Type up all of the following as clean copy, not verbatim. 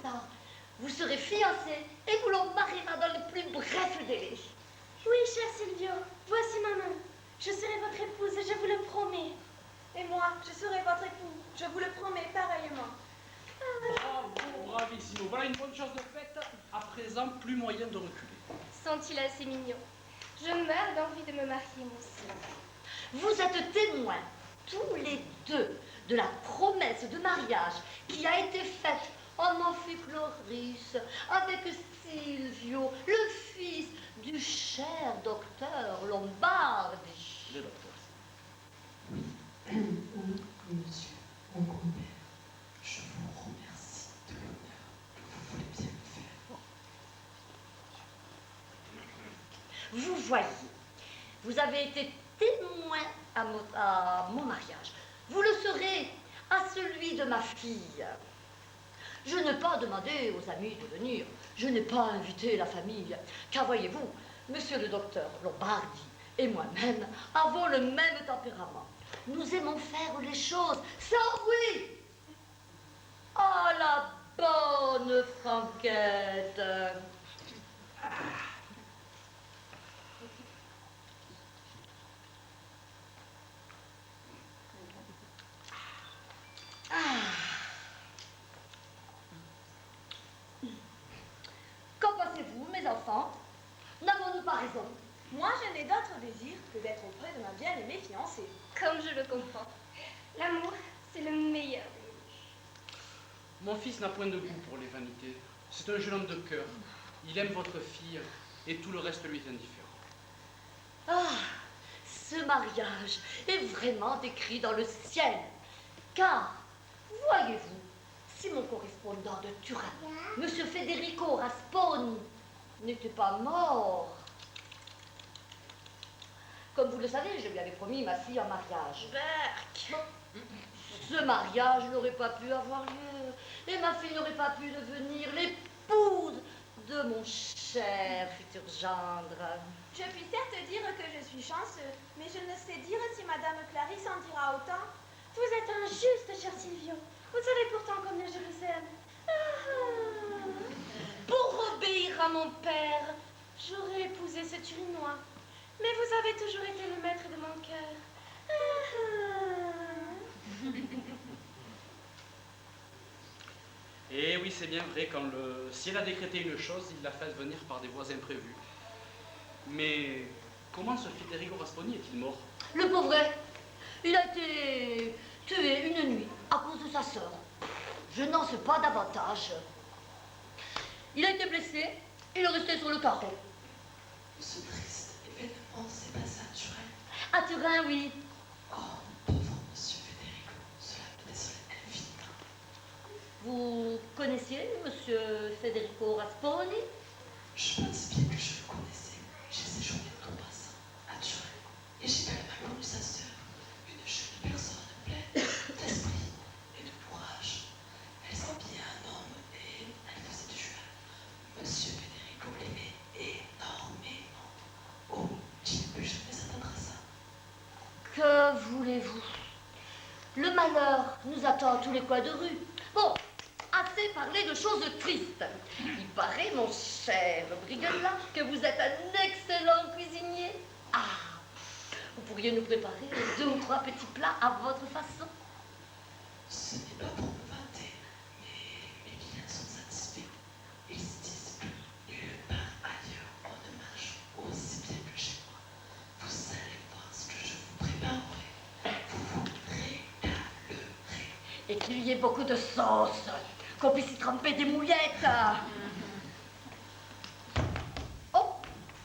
tard. Vous serez fiancés et vous l'en mariera dans les plus brefs délais. Oui, cher Silvio, voici ma main. Je serai votre épouse, je vous le promets. Et moi, je serai votre époux, je vous le promets pareillement. Bravo, bravissimo. Voilà une bonne chose de faite. À présent, plus moyen de reculer. Sont-ils assez mignons? Je meurs d'envie de me marier, moi aussi. Vous êtes témoins, tous les deux, de la promesse de mariage qui a été faite en Amphichloris avec Silvio, le fils du cher docteur Lombardi. Le docteur. Monsieur, mon grand-père, je vous remercie de l'honneur que vous voulez bien me faire. Vous voyez, vous avez été témoin à mon mariage. Vous le serez à celui de ma fille. Je n'ai pas demandé aux amis de venir. Je n'ai pas invité la famille. Car voyez-vous, monsieur le docteur Lombardi et moi-même avons le même tempérament. Nous aimons faire les choses sans bruit. Oh, la bonne Franquette. Qu'en pensez-vous, mes enfants? N'avons-nous pas raison? Moi, je n'ai d'autre désir que d'être auprès de ma bien-aimée fiancée. Comme je le comprends. L'amour, c'est le meilleur. Mon fils n'a point de goût pour les vanités. C'est un jeune homme de cœur. Il aime votre fille et tout le reste lui est indifférent. Ah, ce mariage est vraiment écrit dans le ciel. Car, voyez-vous, si mon correspondant de Turin, M. Federico Rasponi, n'était pas mort, comme vous le savez, je lui avais promis ma fille en mariage. Berk. Ce mariage n'aurait pas pu avoir lieu, et ma fille n'aurait pas pu devenir l'épouse de mon cher futur gendre. Je puis certes dire que je suis chanceux, mais je ne sais dire si Madame Clarisse en dira autant. Vous êtes injuste, cher Silvio. Vous savez pourtant combien je vous aime. Pour obéir à mon père, j'aurais épousé ce Turinois. Mais vous avez toujours été le maître de mon cœur. Et oui, c'est bien vrai, quand le ciel a décrété une chose, il l'a fait venir par des voies imprévues. Mais comment ce Federico Rasponi est-il mort? Le pauvre, il a été tué une nuit à cause de sa sœur. Je n'en sais pas davantage. Il a été blessé, il est resté sur le carreau. Ce triste événement s'est passé à Turin. À Turin, oui. Oh, pauvre monsieur Federico, cela me désolait infiniment. Vous connaissiez monsieur Federico Rasponi? Je pense bien que je le connaissais. J'ai séjourné en passant à Turin et j'ai bellement connu sa sœur, une jeune personne pleine d'esprit et de courage. Elle s'habillait un homme et elle faisait du cheval. Monsieur Federico l'aimait énormément. Oh, je ne peux jamais attendre à ça. Que voulez-vous? Le malheur nous attend à tous les coins de rue. Bon, assez parlé de choses tristes. Il paraît, mon cher Brigella, que vous êtes un excellent cuisinier. Ah, vous pourriez nous préparer 2 ou 3 petits plats à votre façon. Ce n'est pas pour me vanter, mais mes clients sont satisfaits. Ils se disent que nulle part ailleurs on ne marche aussi bien que chez moi. Vous allez voir ce que je vous préparerai. Vous vous régalerez. Et qu'il y ait beaucoup de sauce, qu'on puisse y tremper des mouillettes. Oh,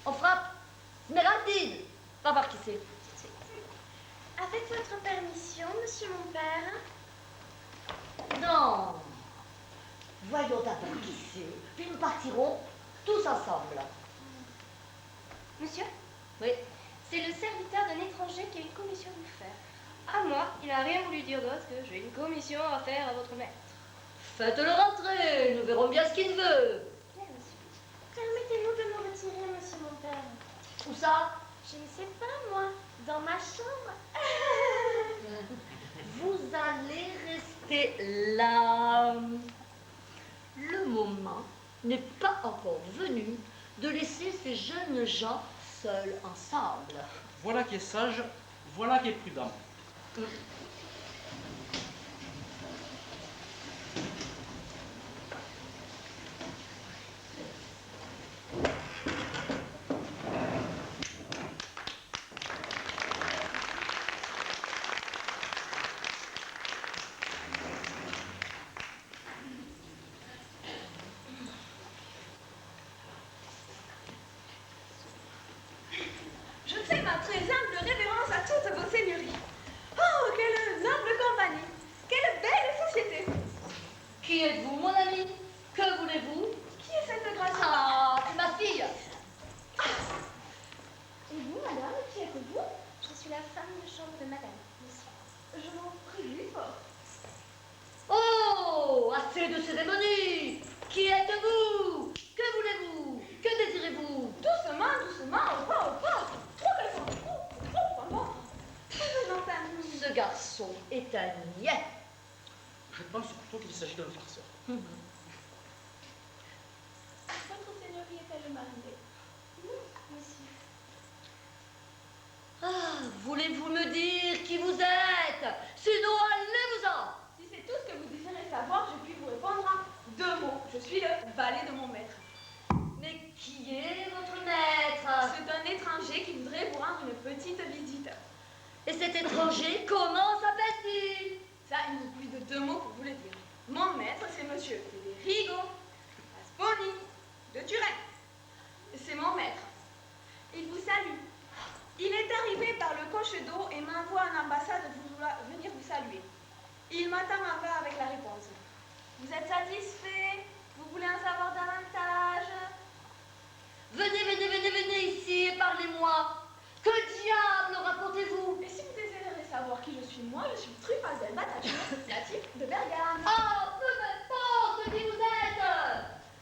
on frappe. Smeraldine, va voir qui c'est. Avec votre permission, monsieur mon père. Non. Voyons d'abord qui c'est, puis nous partirons tous ensemble. Monsieur, Oui. c'est le serviteur d'un étranger qui a une commission à vous faire. À moi, il n'a rien voulu dire d'autre que j'ai une commission à faire à votre maître. Faites-le rentrer, nous verrons bien ce qu'il veut. Bien, monsieur. Permettez-nous de me retirer, monsieur mon père. Où ça? Je ne sais pas, moi. Dans ma chambre. Vous allez rester là. Le encore venu de laisser ces jeunes gens seuls ensemble. Voilà qui est sage, voilà qui est prudent. Je fais ma très humble révérence à toutes vos seigneuries. Oh, quelle noble compagnie! Quelle belle société! Qui êtes-vous, mon ami? Que voulez-vous? Qui est cette grâce? Ah, c'est ma fille. Et vous, madame, qui êtes-vous? Je suis la femme de chambre de madame, monsieur. Je m'en prie fort. Oh, assez de cérémonie. Qui êtes-vous? Que voulez-vous? Que désirez-vous? Doucement, doucement, au pas, au pas. Trop qu'elles sont trop, vraiment. Je n'entends. Ce garçon est un niais. Je pense plutôt qu'il s'agit d'un farceur. Votre seigneurie est-elle mariée? Non, monsieur. Ah, voulez-vous me dire qui vous êtes? Sinon, allez-vous-en. Si c'est tout ce que vous désirez savoir, je puis vous répondre en 2 mots. Je suis le valet de mon maître. Mais qui est votre maître? C'est un étranger qui voudrait vous rendre une petite visite. Et cet étranger, comment s'appelle-t-il? Ça, il nous plus de 2 mots pour vous le dire. Mon maître, c'est monsieur Federigo Rasponi de Turin. C'est mon maître. Il vous salue. Il est arrivé par le coche d'eau et m'envoie en ambassade venir vous saluer. Il m'attend en bas avec la réponse. Vous êtes satisfait? Vous voulez en savoir davantage? Venez, venez, venez, venez ici et parlez-moi. Que diable racontez-vous? Et si vous désirez savoir qui je suis, moi, je suis Truffaldel Bataccio, natif de Bergame. Oh, peu m'importe qui vous êtes.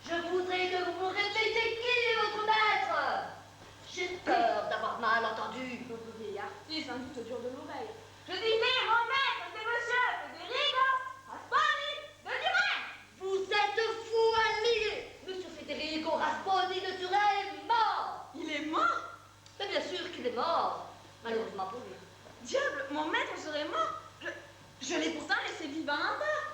Je voudrais que vous me répétiez qui est votre maître. J'ai peur d'avoir mal entendu. Pauvre vieillard, il est sans doute dur de l'oreille. Je disais, mon maître, c'est monsieur Federigo Rasponi de Turin. Vous êtes fou allié. Monsieur Federico Rasponi de Turin est mort. Il est mort? Mais bien sûr qu'il est mort. Malheureusement pour lui. Diable, mon maître serait mort. Je l'ai pourtant laissé vivant en bas.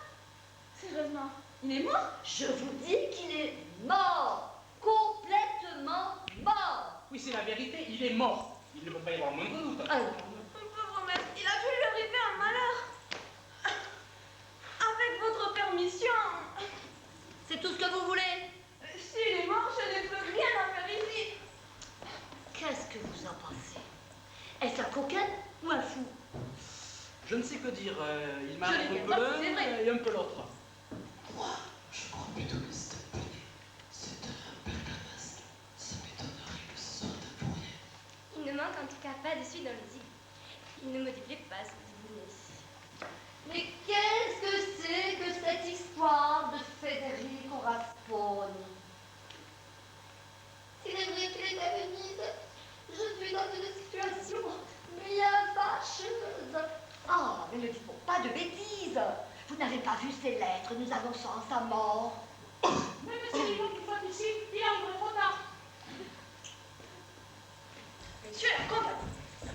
Sérieusement, il est mort? Je vous dis qu'il est mort. Complètement mort. Oui, c'est la vérité, il est mort. Il ne peut pas y avoir le moindre doute. Alors, Mon pauvre maître, il a pu lui arriver un malheur. Avec votre permission, c'est tout ce que vous voulez? s'il est mort, je n'ai plus rien à faire ici. Qu'est-ce que vous en pensez? Est-ce un coquin ou un fou? Je ne sais que dire, il m'a Je un l'ai peu bien l'un dit, c'est vrai. et un peu l'autre. Moi, je crois plutôt que c'est un poney. C'est un bergamasque. Ça m'étonnerait que ce soit un pour rien. Il ne manque en tout cas pas de suite dans les îles. Il ne me déplaît pas ce que vous venez ici. Mais qu'est-ce que c'est que cette histoire de Federico Rasponi? S'il est vrai qu'il est à Venise, je suis dans une situation bien fâcheuse. Ah, mais ne dites pas de bêtises. Vous n'avez pas vu ces lettres nous annonçant sa mort? Mais monsieur, il faut qu'il soit ici, il arrive trop tard. Monsieur la compagnie,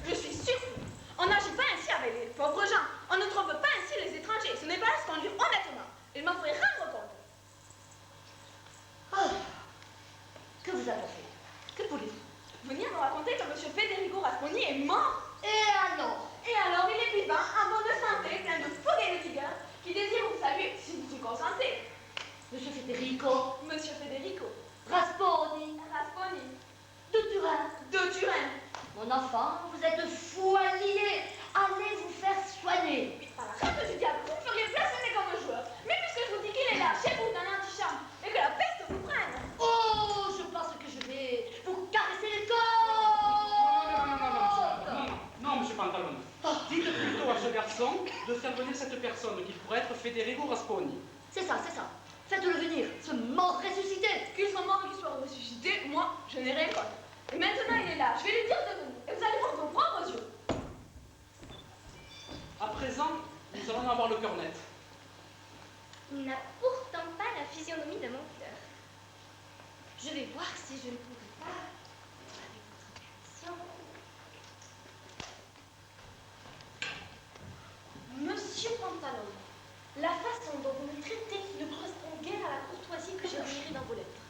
je suis surpris. On n'agit pas ainsi avec les pauvres gens. On ne trompe pas ainsi les étrangers. Ce n'est pas à se conduire honnêtement. Il m'en faudrait rendre compte. Ah, que vous avez fait? Que voulez-vous? Venir me raconter que monsieur Federico Rasponi est mort. Et alors? Et alors, il est vivant, en bonne santé, plein de fougue et de vigueur, qui désire vous saluer si vous y consentez. Monsieur Federico Monsieur Federico Rasponi Rasponi de Turin. de Turin. Mon enfant, vous êtes fou allié. Allez vous faire soigner. Mais par la règle du diable, vous me feriez placer comme un joueur. Mais puisque je vous dis qu'il est là, chez vous, dans l'antichambre, et que la peste vous prenne. Oh, je pense que je vais vous caresser les côtes. Non, monsieur Pantalone. Dites plutôt à ce garçon de faire venir cette personne qui pourrait être Federico Rasponi. C'est ça, c'est ça. Faites-le venir, ce mort ressuscité. Qu'ils sont morts et qu'ils soient ressuscités, moi, je n'ai rien contre. Et maintenant, il est là. Je vais lui dire de venir. Et vous allez voir vos propres yeux. À présent, nous allons avoir le cœur net. Il n'a pourtant pas la physionomie de mon cœur. Je vais voir si je ne pourrai pas, avec votre permission. Monsieur Pantalon, la façon dont vous me traitez ne correspond guère à la courtoisie que j'ai admirée dans vos lettres.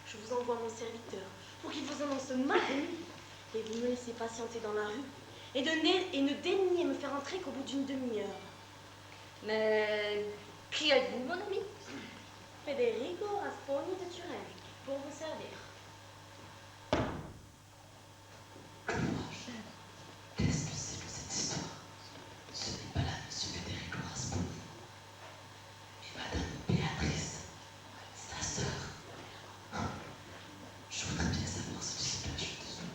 Je vous envoie mon serviteur pour qu'il vous annonce ma venue et vous me laissez patienter dans la rue et ne daignez me faire entrer qu'au bout d'une demi-heure. Mais qui êtes-vous, mon ami? Federico Rasponi de Turin, pour vous servir. Qu'est-ce que c'est que cette histoire? Ce n'est pas là monsieur Federico Rasponi, mais madame Béatrice, sa sœur. Je voudrais bien savoir ce qui se cache dessous.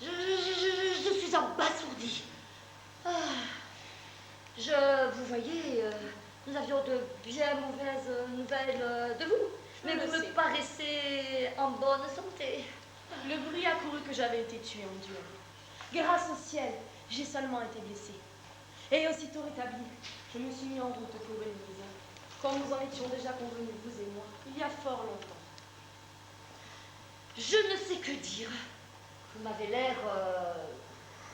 Je suis abasourdie. Vous voyez, nous avions de bien mauvaises nouvelles de vous. Mais vous me paraissez en bonne santé. Le bruit a couru que j'avais été tuée en duel. Grâce au ciel, j'ai seulement été blessée. Et aussitôt rétablie, je me suis mis en route pour Venise, comme nous en étions déjà convenus, vous et moi, il y a fort longtemps. Je ne sais que dire. Vous m'avez l'air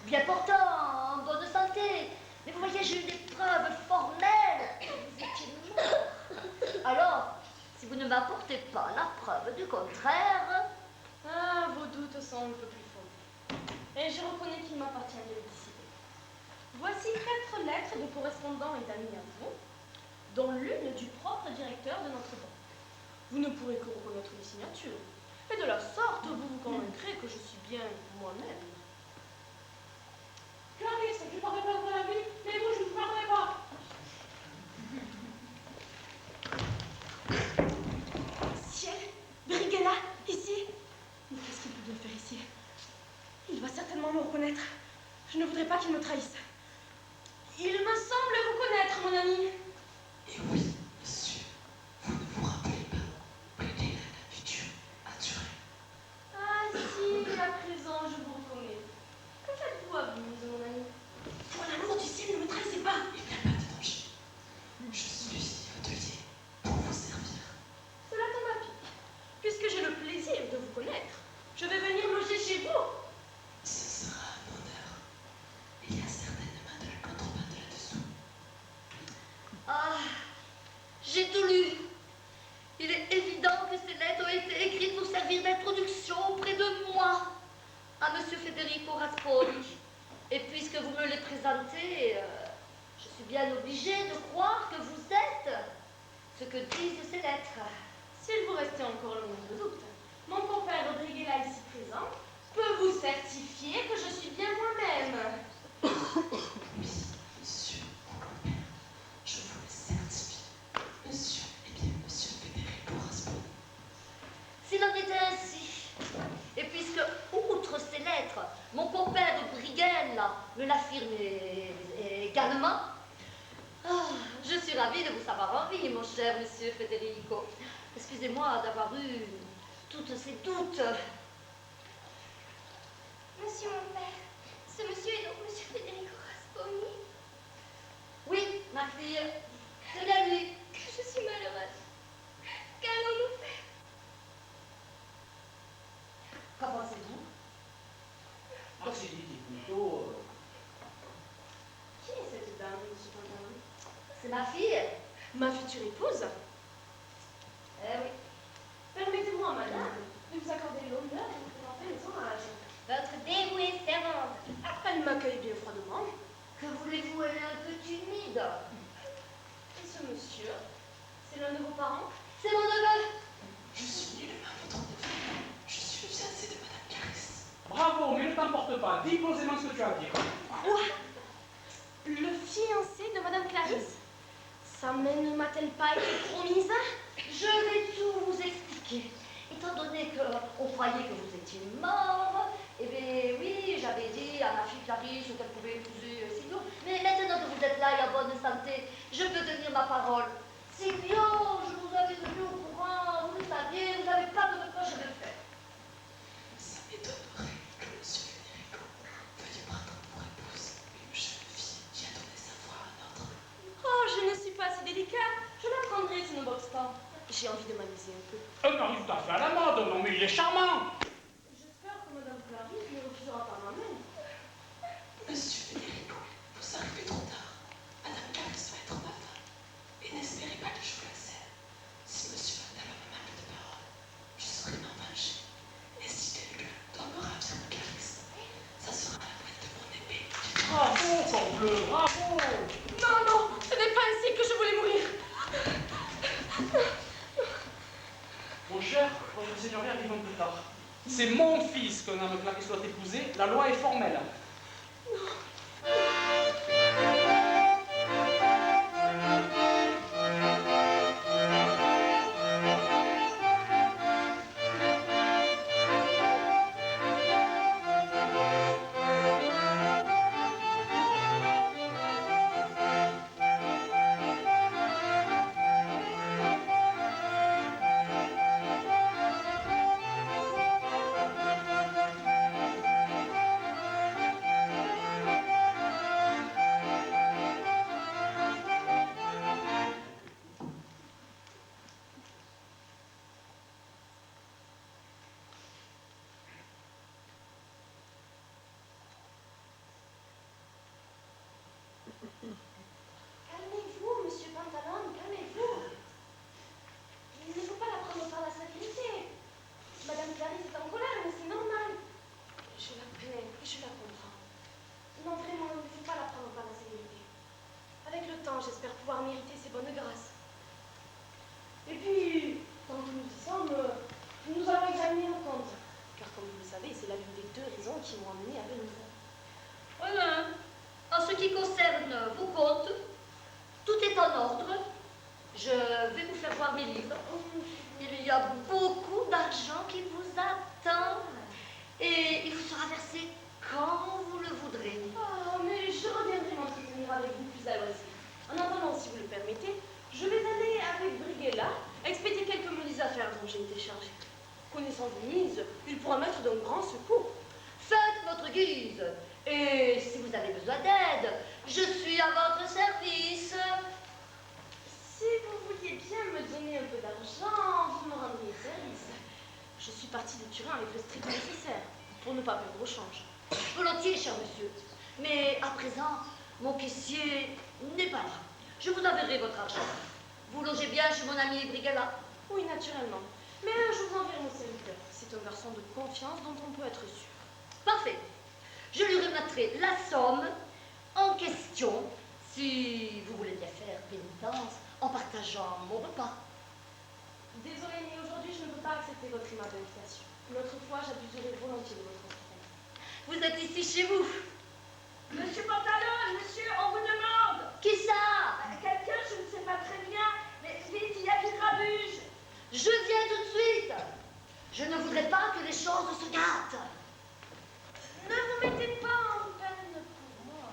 bien portant, en bonne santé. Mais vous voyez, j'ai eu des preuves formelles que vous étiez mort. Alors, si vous ne m'apportez pas la preuve du contraire... Ah, vos doutes sont un peu plus fondés. Et je reconnais qu'il m'appartient de les dissiper. Voici 4 lettres de correspondants et d'amis à vous, dont l'une du propre directeur de notre banque. Vous ne pourrez que reconnaître les signatures. Et de la sorte, vous vous convaincrez que je suis bien moi-même. Clarisse, je t'aurais pas pour la vie, mais vous, je ne parlerai pas. Ciel, Briguela, ici. Mais qu'est-ce qu'il peut bien faire ici? Il va certainement me reconnaître. Je ne voudrais pas qu'il me trahisse. Il me semble vous connaître, mon ami. Et oui, monsieur, vous ne vous rappelez pas, Briguela l'a tué à Turin. Ah si, à présent, je vous reconnais. Que faites-vous à Venise, mon ami? Pour l'amour du ciel, ne me trahissez pas. Il n'y a pas de danger. Je suis ici hôtelier pour vous servir. Cela tombe à pic. Puisque j'ai le plaisir de vous connaître, je vais venir loger chez vous. Ce sera un honneur. Il y a certainement de la contrebande là-dessous. Ah, j'ai tout lu. Il est évident que ces lettres ont été écrites pour servir d'introduction auprès de moi à Monsieur Federico Rasponi. Et puisque vous me les présentez, je suis bien obligée de croire que vous êtes ce que disent ces lettres. S'il vous restait encore le moindre doute, mon compère Briguela ici présent peut vous certifier que je suis bien moi-même. Oui, monsieur, mon compère, je vous le certifie. Monsieur est bien monsieur Federico Rasponi. S'il en était ainsi, et puisque, outre ces lettres, mon compère Briguela me l'affirme également, je suis ravie de vous savoir en vie, mon cher monsieur Federico. Excusez-moi d'avoir eu tous ces doutes. Monsieur mon père, ce monsieur est donc monsieur Federico Rasponi. Oui, ma fille, c'est bien lui. Que je suis malheureuse. Qu'allons-nous faire? Qu'en pensez-vous? Ah, c'est dit plutôt. Qui est cette dame, monsieur Pantalon? C'est ma fille. Ma future épouse? Eh oui. Permettez-moi, madame, de vous accorder l'honneur de vous présenter mes hommages. Votre dévouée servante. Elle m'accueille bien froidement. Que voulez-vous, elle est un peu timide. Et ce monsieur, c'est l'un de vos parents? C'est mon neveu. Je suis lui-même votre neveu. Je suis le fiancé de madame Clarisse. Bravo, mais ne t'emporte pas. Dis posément ce que tu as à dire. Quoi? Le fiancé de madame Clarisse? Sa main ne m'a-t-elle pas été promise? Je vais tout vous expliquer. Étant donné qu'on croyait que vous étiez mort, eh bien oui, j'avais dit à ma fille Clarisse qu'elle pouvait épouser Silvio. Mais maintenant que vous êtes là et en bonne santé, je peux tenir ma parole. Silvio, je vous avais tenu au courant, vous le saviez, vous n'avez pas de quoi je vais faire. Ça m'étonnerait que monsieur Federico veuille prendre pour épouse une jeune fille qui a donné sa foi à un autre. Oh, je ne suis pas si délicate. Je la prendrai, ça ne boxe pas. J'ai envie de m'amuser un peu. Un mari à fait à la mode, non mais il est charmant. J'espère que Madame Clarisse ne refusera pas ma main. Monsieur Federico, vous arrivez trop tard. Madame Clarisse va être ma femme. Et n'espérez pas que je vous la cède. Si monsieur Vandal me manque de parole, je saurai m'en venger. Et si quelqu'un tombera bien de Clarisse, ça sera la pointe de mon épée. Bravo, Corbleu, bravo. Non, non, ce n'est pas ainsi que je voulais mourir. Mon cher, votre seigneurie arrive un peu tard. C'est mon fils que Mme Clarisse doit épouser. La loi est formelle. Calmez-vous, monsieur Pantalone, calmez-vous. Il ne faut pas la prendre par la sévérité. Madame Clarisse est en colère, mais c'est normal. Je la connais et je la comprends. Non, vraiment, il ne faut pas la prendre par la sévérité. Avec le temps, j'espère pouvoir mériter ses bonnes grâces. Et puis, tant que nous y sommes, nous allons examiner nos comptes. Car comme vous le savez, c'est l'une des deux raisons qui m'ont amené à venir. Voilà. En ce qui concerne vos comptes, tout est en ordre. Je vais vous faire voir mes livres. Il y a beaucoup d'argent qui vous attend et il vous sera versé quand vous le voudrez. Oh, mais je reviendrai m'entretenir avec vous plus à loisir. En attendant, si vous le permettez, je vais aller avec Brighella expédier quelques menises affaires dont j'ai été chargée. Connaissant Venise, il pourra m'être d'un grand secours. Faites votre guise. Et si vous avez besoin d'aide, je suis à votre service. Si vous vouliez bien me donner un peu d'argent, vous me rendriez service. Je suis partie de Turin avec le strict nécessaire, pour ne pas perdre au change. Volontiers, cher monsieur. Mais à présent, mon caissier n'est pas là. Je vous enverrai votre argent. Vous logez bien chez mon ami Brighella? Oui, naturellement. Mais je vous enverrai mon serviteur. C'est un garçon de confiance dont on peut être sûr. Parfait. Je lui remettrai la somme en question si vous voulez bien faire pénitence en partageant mon repas. Désolée, mais aujourd'hui, je ne peux pas accepter votre aimable invitation. Une autre fois, j'abuserai volontiers de votre hospitalité. Vous êtes ici chez vous. Monsieur Pantalone, monsieur, on vous demande. Qui ça? Quelqu'un, je ne sais pas très bien, mais vite, il y a qui grabuge. Je viens tout de suite. Je ne voudrais pas que les choses se gâtent. Ne vous mettez pas en peine pour moi.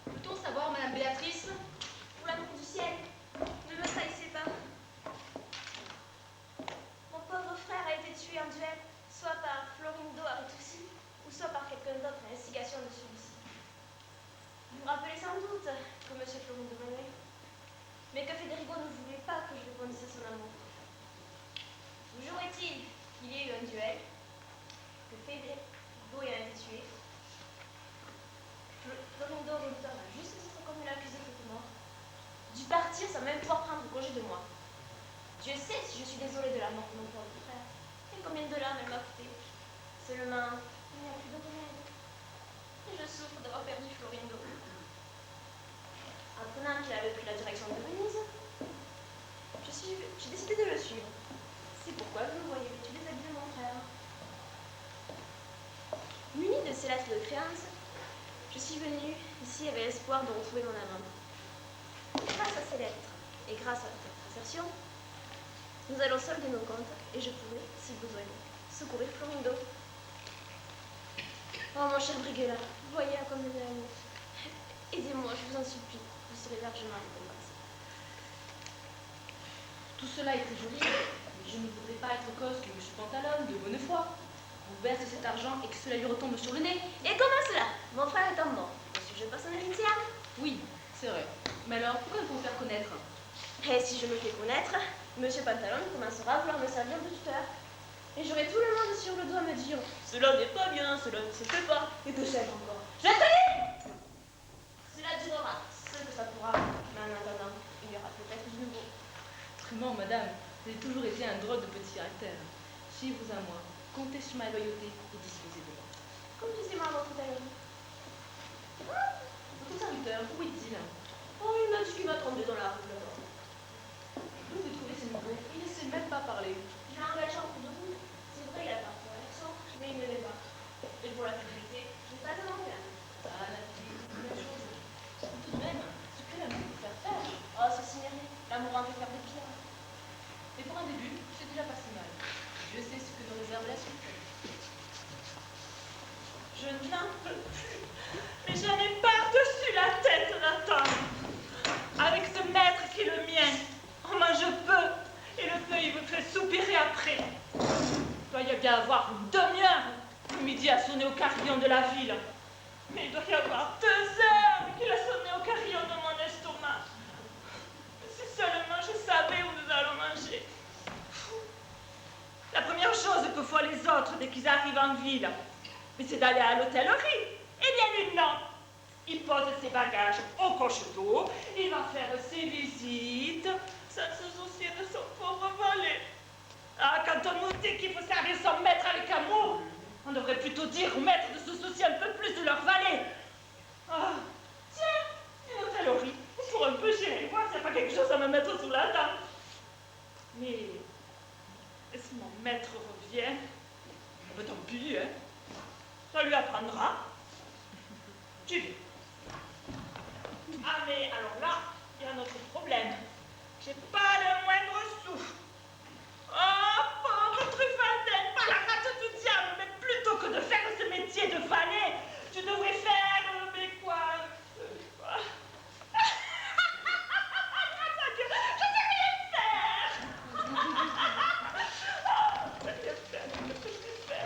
Peut-on savoir, Madame Béatrice? Pour l'amour du ciel, ne me trahissez pas. Mon pauvre frère a été tué en duel, soit par Florindo Aretoussi, ou soit par quelqu'un d'autre à l'instigation de celui-ci. Vous vous rappelez sans doute que M. Florindo m'aimait, mais que Federico ne voulait pas que je répondisse à son amour. Toujours est-il qu'il y ait eu un duel, que Federico ait été tué. Florindo Redoutant a juste titre comme il l'accusé de mort, dû partir sans même pouvoir prendre congé de moi. Dieu sait si je suis désolée de la mort de mon pauvre frère, et combien de larmes elle m'a coûté. Seulement, il n'y a plus de remède. Et je souffre d'avoir perdu Florindo. Apprenant qu'il avait pris la direction de Venise, j'ai décidé de le suivre. C'est pourquoi vous me voyez vêtu les habits de mon frère. Muni de ces lettres de créance, je suis venue ici avec l'espoir de retrouver mon amant. Grâce à ces lettres, Et grâce à votre assertion, nous allons solder nos comptes et je pourrai, si besoin est, secourir Florindo. Oh mon cher Briguela, voyez à combien il est amour. Aidez-moi, je vous en supplie, vous serez largement récompensé. Tout cela est très joli, mais je ne voudrais pas être cause que M. Pantalone, de bonne foi, vous verse cet argent et que cela lui retombe sur le nez. Et comment cela? Mon frère est mort. Au sujet personnel initial. Oui, c'est vrai. Mais alors, pourquoi il faut vous faire connaître? Et si je me fais connaître, M. Pantalone commencera à vouloir me servir de tuteur. Et j'aurai tout le monde sur le doigt me dire cela n'est pas bien, cela ne se fait pas. Et que sais-je encore? Je te dis! Cela durera ce que ça pourra. Mais en attendant, il y aura peut-être du nouveau. Vraiment, madame, vous avez toujours été un drôle de petit caractère. Chez vous à moi, comptez sur ma loyauté et disposez de moi. Comme disait-moi votre tailleur. Votre serviteur, où est-il? Oh, il m'a dit qu'il m'attendait dans la rue là-bas. D'où vous trouvez ce nouveau? Il ne sait même pas parler. J'ai engagé en cours de route. C'est vrai, il a parfois l'accent, mais il ne l'est pas. Et pour la publicité, je n'ai pas de mon père. Ah, la fille, c'est une chose. Tout de même, ce que l'amour peut faire faire. Oh, ceci n'est rien. L'amour en fait faire des pires. Et pour un début, c'est déjà pas si mal. Je sais ce que nous réserve la suite. Je n'en peux plus. Mais j'en ai par-dessus la tête d'attendre. Avec ce maître qui est le mien. Oh, moi je peux. Et le feu, il me fait soupirer après. Il doit y bien avoir une demi-heure. Le midi a sonné au carillon de la ville. Mais il doit y avoir 2 heures qu'il a sonné au carillon de mon estomac. Si seulement je savais où nous allons manger. La première chose que font les autres dès qu'ils arrivent en ville, mais c'est d'aller à l'hôtellerie. Eh bien, lui, non. Il pose ses bagages au coche-d'eau, il va faire ses visites, sans se soucier de son pauvre valet. Ah, quand on nous dit qu'il faut servir son maître avec amour, on devrait plutôt dire aux maîtres de se soucier un peu plus de leur valet. Ah, tiens, une hôtellerie, pour un peu gérer, voir s'il n'y a pas quelque chose à me mettre sous la dent. Mais, si mon maître revient, ben tant pis, hein. Ça lui apprendra. Tu veux. Ah, mais alors là, il y a un autre problème. J'ai pas le moindre sou. Oh, pauvre Truffaldin, pas la rate du diable, mais plutôt que de faire ce métier de valet, tu devrais faire, mais quoi Grâce à Dieu, je sais rien faire. Je sais rien faire, qu'est-ce que je vais faire?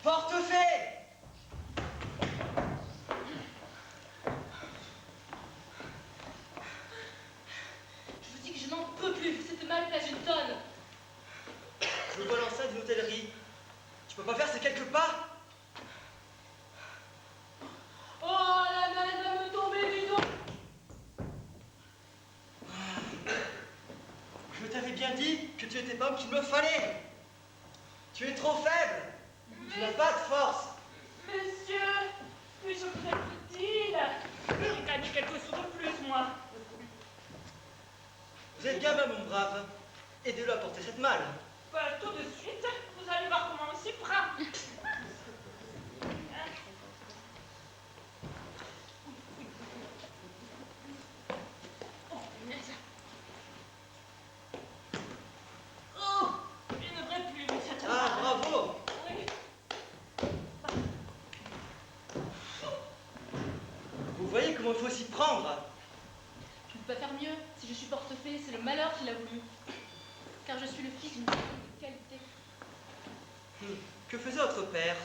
Portefaix! Je vous dis que je n'en peux plus. Cette malpage une tonne. Je me vois l'enceinte d'une hôtellerie. Tu peux pas faire ces quelques pas? Oh, la neige va me tomber, dis donc. Je t'avais bien dit que tu étais pas homme qu'il me fallait. Tu es trop faible. Tu n'as pas de force. Monsieur, mais je serais utile. J'ai gagné quelques sous de plus, moi. Vous êtes gamin, mon brave. Aidez-le à porter cette malle. Bah, tout de suite, vous allez voir comment on s'y prend. Oh, punaise. Oh, il ne devrait plus, monsieur. Ah, bravo! Oui. Vous voyez comment il faut s'y prendre. Je ne peux pas faire mieux. Si je suis portefaix, c'est le malheur qui l'a voulu. Car je suis le fils d'une femme de qualité. Que faisait votre père?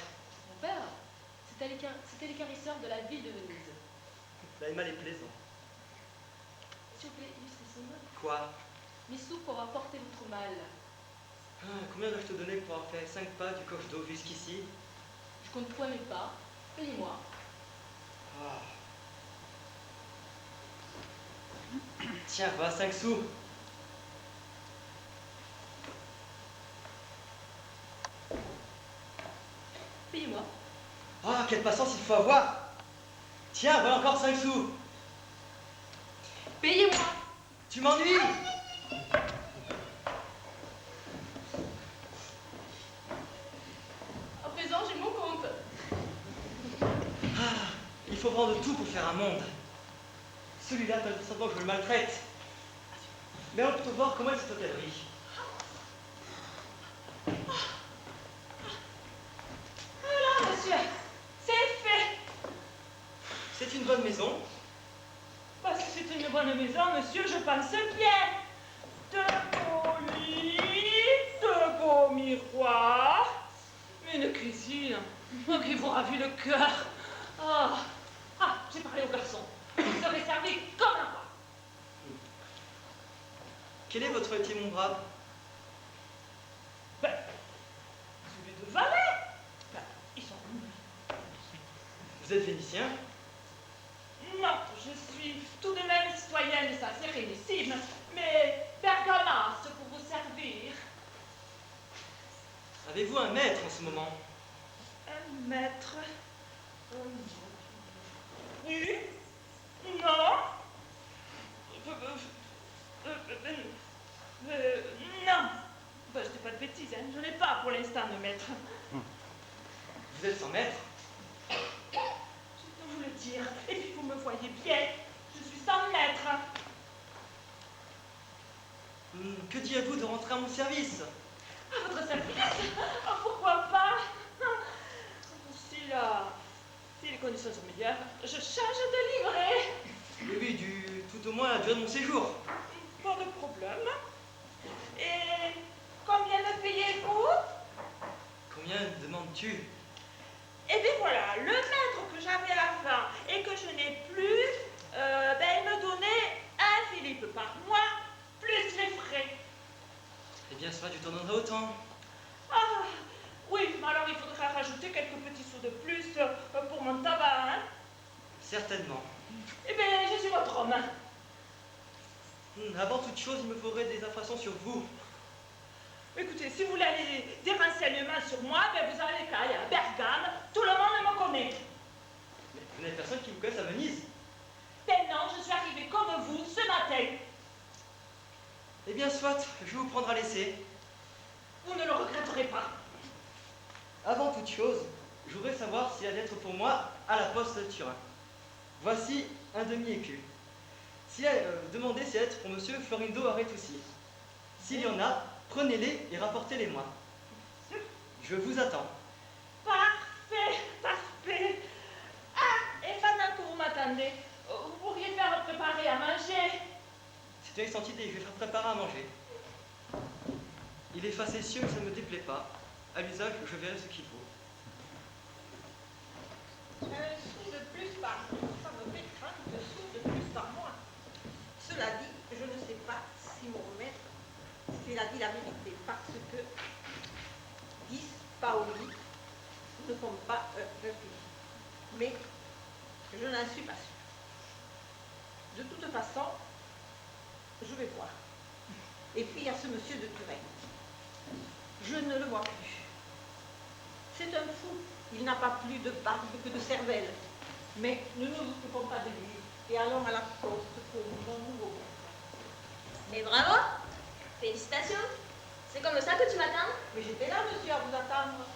Mon père, c'était l'équarrisseur de la ville de Venise. L'animal est plaisant. S'il vous plaît, illustrez-moi. Quoi? Mes sous pour avoir porté votre mal. Combien dois-je te donner pour avoir fait 5 pas du coche d'eau jusqu'ici? Je compte point mes pas. Payez-moi. Ah. Tiens, voilà 5 sous. Payez-moi. Ah, quelle patience il faut avoir. Tiens, voilà encore 5 sous. Payez-moi. Tu m'ennuies. rend de tout pour faire un monde. Celui-là peut simplement que je le maltraite. Mais on peut voir comment est cette hôtellerie. Alors, monsieur, c'est fait. C'est une bonne maison. Parce que c'est une bonne maison, monsieur, je pense bien. De beaux lits, de beaux miroirs, une cuisine qui vous ravit le cœur. Ah, j'ai parlé au garçon. Vous serez servi comme un roi. Quel est votre métier, mon brave? Ben, celui de valet. Ben, ils sont Vous êtes vénitien? Non, je suis tout de même citoyenne de sa sérénissime, mais bergamasse pour vous servir. Avez-vous un maître en ce moment? Un maître? Oui? Non? Non. Ben, je dis pas de bêtises, hein. Je n'ai pas pour l'instant de maître. Vous êtes sans maître? Je peux vous le dire. Et puis vous me voyez bien. Je suis sans maître. Que dites-vous de rentrer à mon service? À votre service? Ah, pourquoi pas? Si les conditions sont meilleures, je change de livret. Oui, tout au moins la durée de mon séjour. Pas de problème. Et combien me payez-vous? Combien demandes-tu? Eh bien voilà, le maître que j'avais avant et que je n'ai plus, il me donnait 1 Philippe par mois, plus les frais. Eh bien, cela tu t'en donneras autant. Ah, oui, mais alors il faudra rajouter quelques petits sous de plus pour mon tabac, hein? Certainement. Eh bien, je suis votre homme. Avant toute chose, il me faudrait des informations sur vous. Écoutez, si vous voulez des renseignements sur moi, ben vous avez qu'à aller à Bergame, tout le monde me connaît. Mais vous n'êtes personne qui vous connaisse à Venise. Ben non, je suis arrivée comme vous ce matin. Eh bien, soit, je vais vous prendre à l'essai. Vous ne le regretterez pas. Avant toute chose, je voudrais savoir s'il y a des lettres pour moi à la poste de Turin. Voici un demi-écu. Demandez ces lettres pour monsieur Florindo Aretussi. S'il y en a, prenez-les et rapportez-les-moi. Je vous attends. Parfait, parfait. Ah, et pendant que vous m'attendez, vous pourriez faire préparer à manger. C'est une excellente idée, je vais faire préparer à manger. Il est facétieux, mais ça ne me déplaît pas. À l'usage, je verrai ce qu'il faut. Un sou de plus par jour, ça me fait 30 sous de plus par mois. Cela dit, je ne sais pas si mon maître, s'il a dit la vérité, parce que 10 paoli ne font pas un Philippe. Mais je n'en suis pas sûre. De toute façon, je vais voir. Et puis il y a ce monsieur de Turin. Je ne le vois plus. C'est un fou. Il n'a pas plus de barbe que de cervelle. Mais nous ne nous occupons pas de lui. Et allons à la poste pour mon nouveau maître. Mais bravo! Félicitations! C'est comme ça que tu m'attends? Mais j'étais là, monsieur, à vous attendre.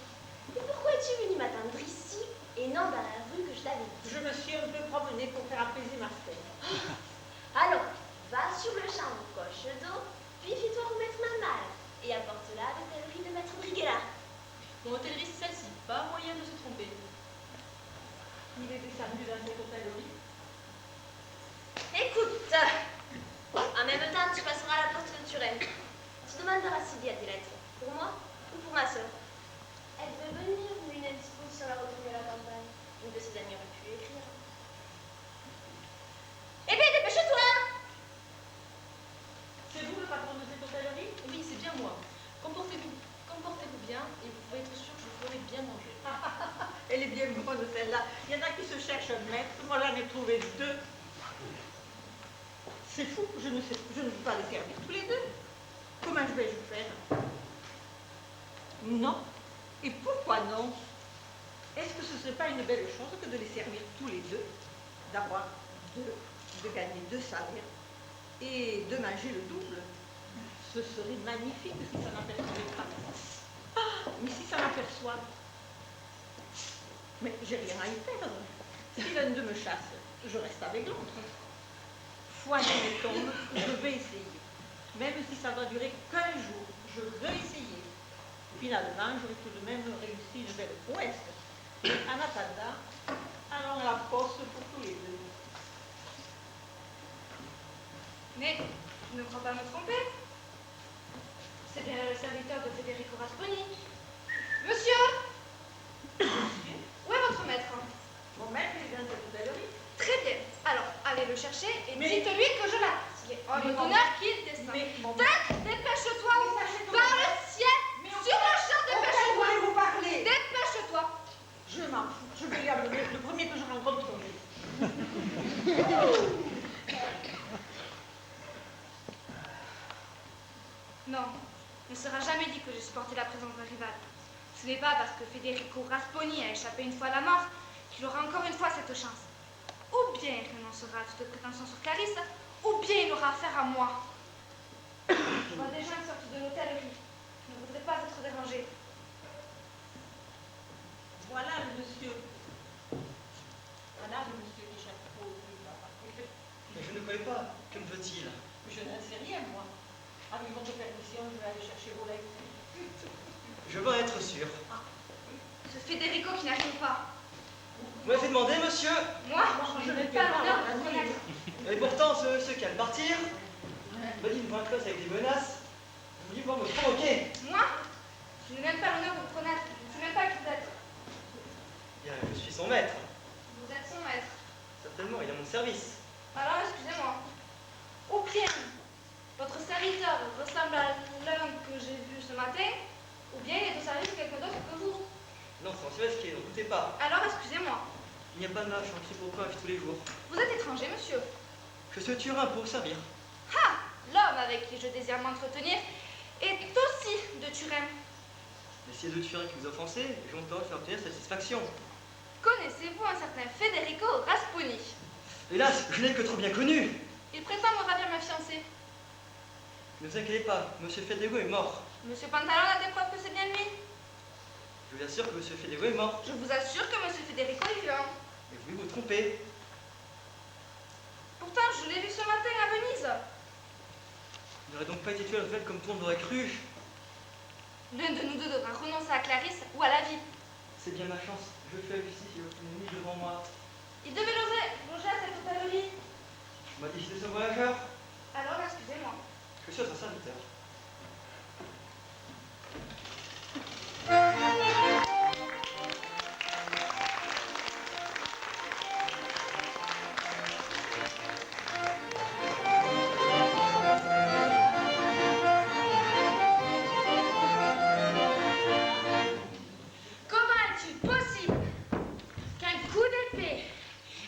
Et pourquoi es-tu venu m'attendre ici et non dans la rue que je t'avais dit? Je me suis un peu promenée pour faire apaiser ma scène. Allons, va sur le champ, coche d'eau, puis fais-toi remettre ma malle et apporte-la à l'hôtellerie de Maître Briguela. Mon hôtellerie, c'est celle-ci. Pas moyen de se tromper. Il est descendu dans cette hôtellerie. Écoute, en même temps, tu passeras à la porte de Turin. Tu demanderas s'il y a des lettres. Pour moi ou pour ma soeur? Elle veut venir ou une indisposition la retourner à la campagne. Une de ses amies aurait pu écrire. Eh bien, dépêche-toi! C'est vous le patron de cette hôtellerie? Oui, c'est bien moi. Comportez-vous bien et vous pouvez être sûr que je vous ferai bien manger. Elle est bien bonne, celle-là. Il y en a qui se cherchent un maître. Moi, j'en ai trouvé 2. C'est fou, je ne peux pas les servir tous les 2. Comment vais-je faire? Non. Et pourquoi non? Est-ce que ce ne serait pas une belle chose que de les servir tous les 2? D'avoir de gagner 2 salaires et de manger le double? Ce serait magnifique si ça n'apercevait pas. Ah, mais si ça m'aperçoit? Mais j'ai rien à y perdre. Si l'un d'eux me chasse, je reste avec l'autre. Foi ne tombe, je vais essayer. Même si ça va durer qu'un jour, je veux essayer. Finalement, j'aurai tout de même réussi une belle prouesse. En attendant, allons à la poste pour tous les deux. Mais je ne crois pas me tromper. C'est bien le serviteur de Federico Rasponi. Monsieur! Où est votre maître? Mon maître est dans cette bouteillerie. Très bien. Alors, allez le chercher et Mais- dites-lui que je l'attends. En Mais le mon- honneur qu'il descend. Mais mon- Dépêche-toi! Mais sachez que- Par le ciel! Mais Sur le champ, Auquel dépêche-toi! voulez-vous parler? Dépêche-toi! Je m'en fous. Je vais lui amener le premier que je rencontre. Non, il ne sera jamais dit que j'ai supporté la présence d'un rival. Ce n'est pas parce que Federico Rasponi a échappé une fois à la mort qu'il aura encore une fois cette chance. Ou bien il renoncera à toute prétention sur Clarisse, ou bien il aura affaire à moi. Je vois déjà une sorte de l'hôtellerie. Je ne voudrais pas être dérangée. Voilà le monsieur. Voilà le monsieur qui chapeau. Mais je ne connais pas. Que me veut-il? Je n'en sais rien, moi. Avec votre permission, je vais aller chercher vos lettres. Je veux en être sûr. Ce Federico qui n'arrive pas. Vous m'avez demandé, monsieur? Moi, je n'ai pas l'honneur de vous connaître. Et pourtant, ce monsieur qui vient de partir m'a dit devant la classe avec des menaces. Vous vouliez pouvoir me provoquer. Moi, je n'ai même pas l'honneur de vous connaître. Je ne sais même pas qui vous êtes. Bien, je suis son maître. Vous êtes son maître. Certainement, il est à mon service. Alors, excusez-moi. Ou bien, votre serviteur ressemble à l'un que j'ai vu ce matin, ou bien il est au service de quelqu'un d'autre que vous. Non, c'est mon service qui est, n'en doutez pas. Alors, excusez-moi. Il n'y a pas de mal, je suis pour quoi tous les jours. Vous êtes étranger, monsieur. Je suis Turin pour vous servir. Ah, l'homme avec qui je désire m'entretenir est aussi de Turin. Mais si c'est de Turin qui vous offensez, je vais encore faire obtenir satisfaction. Connaissez-vous un certain Federico Rasponi? Hélas, je n'ai que trop bien connu. Il prétend me ravir ma fiancée. Ne vous inquiétez pas, monsieur Federico est mort. Monsieur Pantalon a des preuves que c'est bien lui. Je vous assure que monsieur Federico est mort. Je vous assure que monsieur Federico est vivant. Et vous pouvez vous tromper. Pourtant, je l'ai vu ce matin à Venise. Il n'aurait donc pas été tué à la nouvelle comme tout le monde l'aurait cru. L'un de nous deux devra renoncer à Clarisse ou à la vie. C'est bien ma chance. Je suis avec ici, j'ai votre ennemi devant moi. Il devait loger à cette hôtellerie. On m'a dit que c'était ce voyageur. Alors, excusez-moi. Je suis votre serviteur. Comment est-il possible qu'un coup d'épée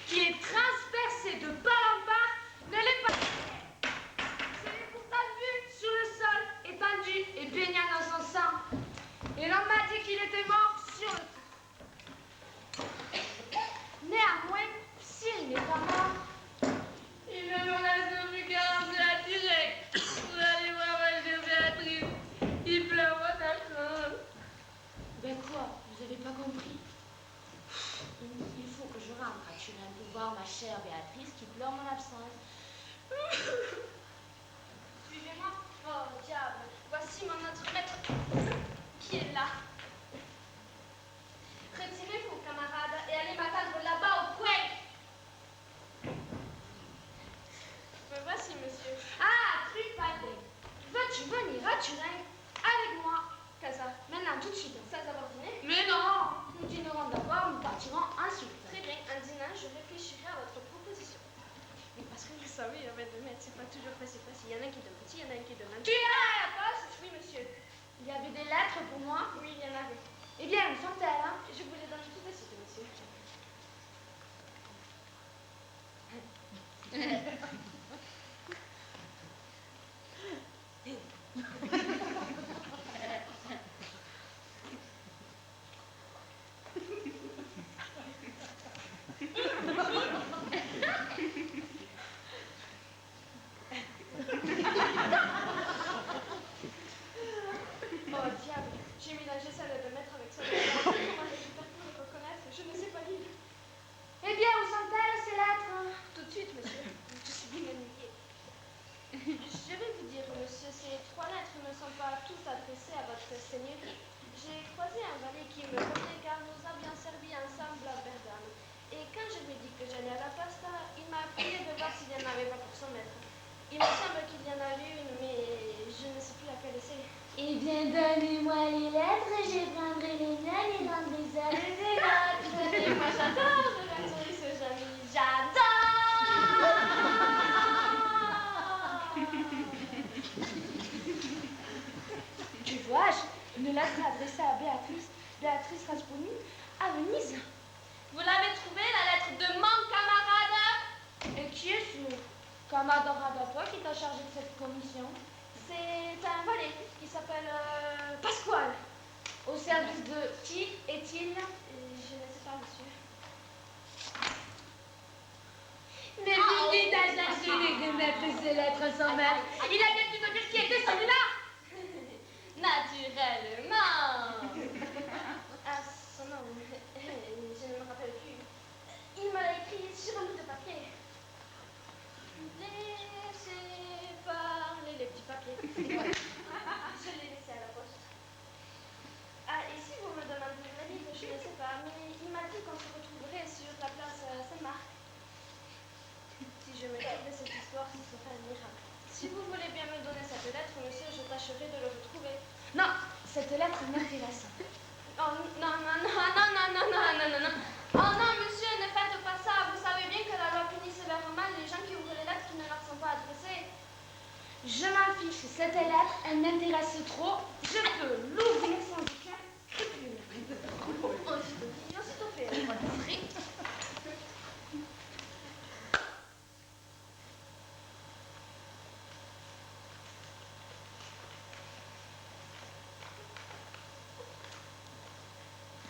qui est transpercé de part en part ne l'ait pas... Je l'ai pourtant vu sur le sol, étendu et baignant dans son sang. Et l'on m'a dit qu'il était mort sur le coup. Néanmoins, s'il n'est pas mort, il ne m'en a plus qu'à lancer la tirée. Vous allez voir ma chère Béatrice, il pleure votre absence. Ben quoi, vous n'avez pas compris? Il faut que je rentre à Turin pour voir ma chère Béatrice qui pleure mon absence. Suivez-moi. Oh, diable. Voici mon autre maître qui est là. Retirez-vous, camarade, et allez m'attendre là-bas au coin. Me voici, monsieur. Ah, Trifade, veux-tu venir à Turin avec moi? Casa. Maintenant, tout de suite. Sans avoir dîné? Mais non, nous dînerons d'abord, nous partirons ensuite. Très bien. En dînant, je réfléchirai à votre proposition. Mais parce que vous savez, avec 2 mètres, c'est pas toujours facile. Il y en a un qui donne petit, il y en a un qui demande. Tu iras à la poste? Oui, monsieur. Il y avait des lettres pour moi? Oui, il y en avait. Eh bien, où sont-elles, hein? Je vous les donne tout de suite, monsieur. Oh diable, j'ai ménagé celle de mettre avec celle de comment j'ai pu le reconnaître, je ne sais pas lire. Eh bien, où Seigneurie, j'ai croisé un valet qui me parlait car nous avions servi ensemble à Bergame. Et quand je lui ai dit que j'allais à la poste, il m'a prié de voir s'il n'y en avait pas pour son maître. Il me semble qu'il y en avait une, mais je ne sais plus laquelle c'est. Eh bien, donnez-moi les lettres, je prendrai les miennes et rendrai ça les notes. Donnez-moi, j'adore de la touriste Jamie, j'adore. Que vois-je? Une lettre adressée à Béatrice Raspouni, à Venise. Vous l'avez trouvée, la lettre de mon camarade? Et qui est ce camarade à toi qui t'a chargé de cette commission? C'est un valet qui s'appelle Pasquale. Au service de qui est-il? Je ne sais pas, monsieur. Mais vite à chercher de mettre ces lettres sans maître. Il a bien pu te dire qui était celui-là. Naturellement. Ah, son nom, je ne me rappelle plus. Il me l'a écrit sur un bout de papier. Laissez parler les petits papiers. Je l'ai laissé à la poste. Ah, et si vous me demandez la ville, je ne sais pas, mais il m'a dit qu'on se retrouverait sur la place Saint-Marc. Si je me trompe de cette histoire, ce serait un miracle. Si vous voulez bien me donner cette lettre, monsieur, je tâcherai de le retrouver. Non, cette lettre m'intéresse. Oh non, non, non, non, non, non, non, non, non, non. Oh non, monsieur, ne faites pas ça. Vous savez bien que la loi punit sévèrement les gens qui ouvrent les lettres qui ne leur sont pas adressées. Je m'en fiche, cette lettre, elle m'intéresse trop. Je peux l'ouvrir sans aucun scrupule. Aussitôt fait.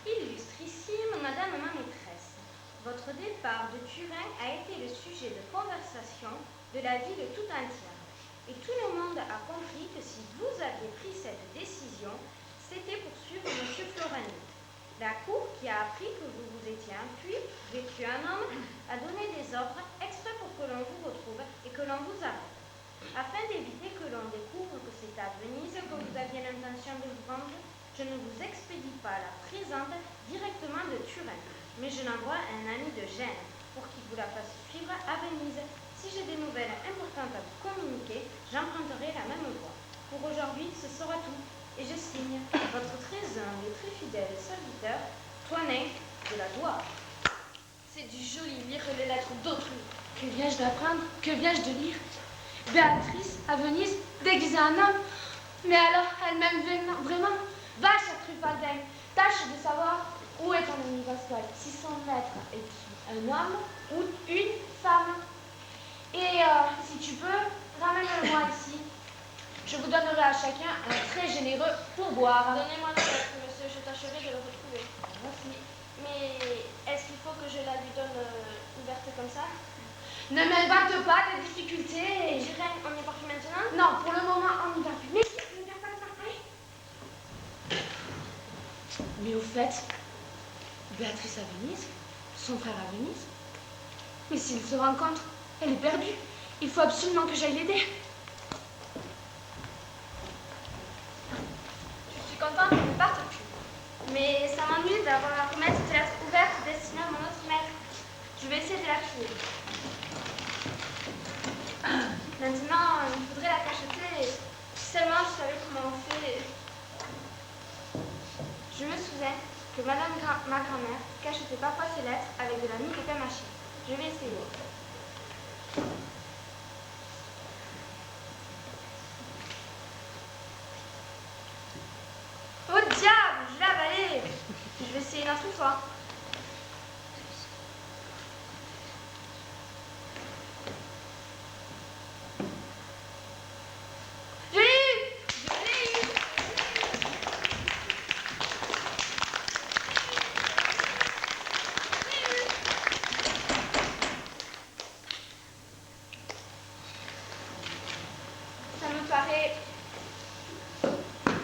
Illustrissime Madame ma maîtresse, votre départ de Turin a été le sujet de conversation de la ville tout entière. Et tout le monde a compris que si vous aviez pris cette décision, c'était pour suivre M. Florani. La cour, qui a appris que vous vous étiez enfui, vêtu en homme, a donné des ordres exprès pour que l'on vous retrouve et que l'on vous arrête. Afin d'éviter que l'on découvre que c'est à Venise que vous aviez l'intention de vous rendre, je ne vous expédie pas la présente directement de Turin, mais je l'envoie à un ami de Gênes pour qu'il vous la fasse suivre à Venise. Si j'ai des nouvelles importantes à vous communiquer, j'emprunterai la même voie. Pour aujourd'hui, ce sera tout. Et je signe votre très humble et très fidèle serviteur, Toinet de la Gloire. C'est du joli lire les lettres d'autrui. Que viens-je d'apprendre? Que viens-je de lire? Béatrice, à Venise, déguisée en homme. Mais alors, elle m'aime vraiment? Va, cher Truffaldin, tâche de savoir où est ton ami Pascal, si son maître est un homme ou une femme. Et si tu peux, ramène-le-moi ici. Je vous donnerai à chacun un très généreux pourboire. Donnez-moi la lettre, monsieur, je tâcherai de le retrouver. Merci. Mais est-ce qu'il faut que je la lui donne ouverte comme ça? Ne m'invente pas de difficultés. J'irai, on y part plus maintenant? Non, pour le moment, on n'y va plus. Mais ne perds pas le temps. Allez. Mais au fait, Béatrice à Venise, son frère à Venise. Mais s'ils se rencontrent, elle est perdue. Il faut absolument que j'aille l'aider. Je suis contente qu'elle ne parte plus. Mais ça m'ennuie d'avoir à remettre cette lettre ouverte destinée à mon autre maître. Je vais essayer de la plier. Maintenant, il faudrait la cacheter. Si seulement je savais comment on fait. Je me souviens que ma grand-mère cachetait parfois ses lettres avec de la mie de pain mâché. Je vais essayer. Oh diable, je l'ai avalé. Je vais essayer une autre fois. Je l'ai eu. Je l'ai eu. Ça me paraît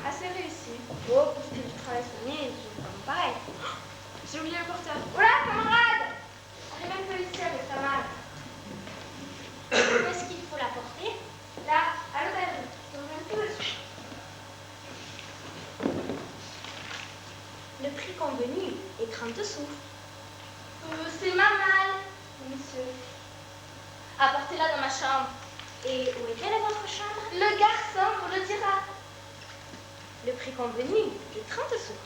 assez réussi. Oh, parce que je travaille sur mes, je fais pareil. J'ai oublié prix convenu est 30 sous. C'est ma malle, monsieur. Apportez-la dans ma chambre. Et où est-elle votre chambre? Le garçon vous le dira. Le prix convenu est 30 sous.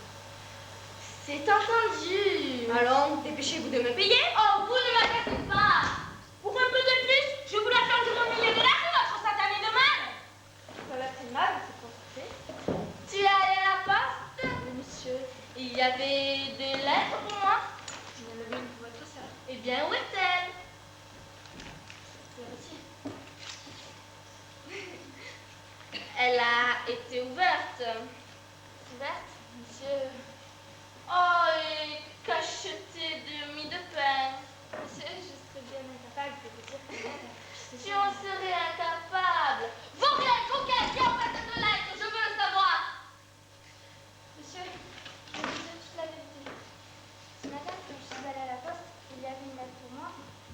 C'est entendu. Allons, dépêchez-vous de me payer. Oh, vous ne m'agacez pas. Pour un peu de plus, je vous l'attends de mon millier de la rue, votre satané de mal. Ça va très mal, c'est constaté. Tu es allé à la poste? Oui, monsieur. Il y avait des lettres pour moi? Il y en avait une pour votre sœur. Eh bien, où est-elle? Elle a été ouverte. Ouverte, monsieur? Oh, et cachetée de mie de pain. Monsieur, je serais bien incapable de vous dire que Tu en serais incapable. Vaurienne, coquette, qui a fait cette lettre? Je veux le savoir. Monsieur, je vais vous dire toute la vérité. Ce matin, quand je suis allée à la poste, il y avait une lettre pour moi.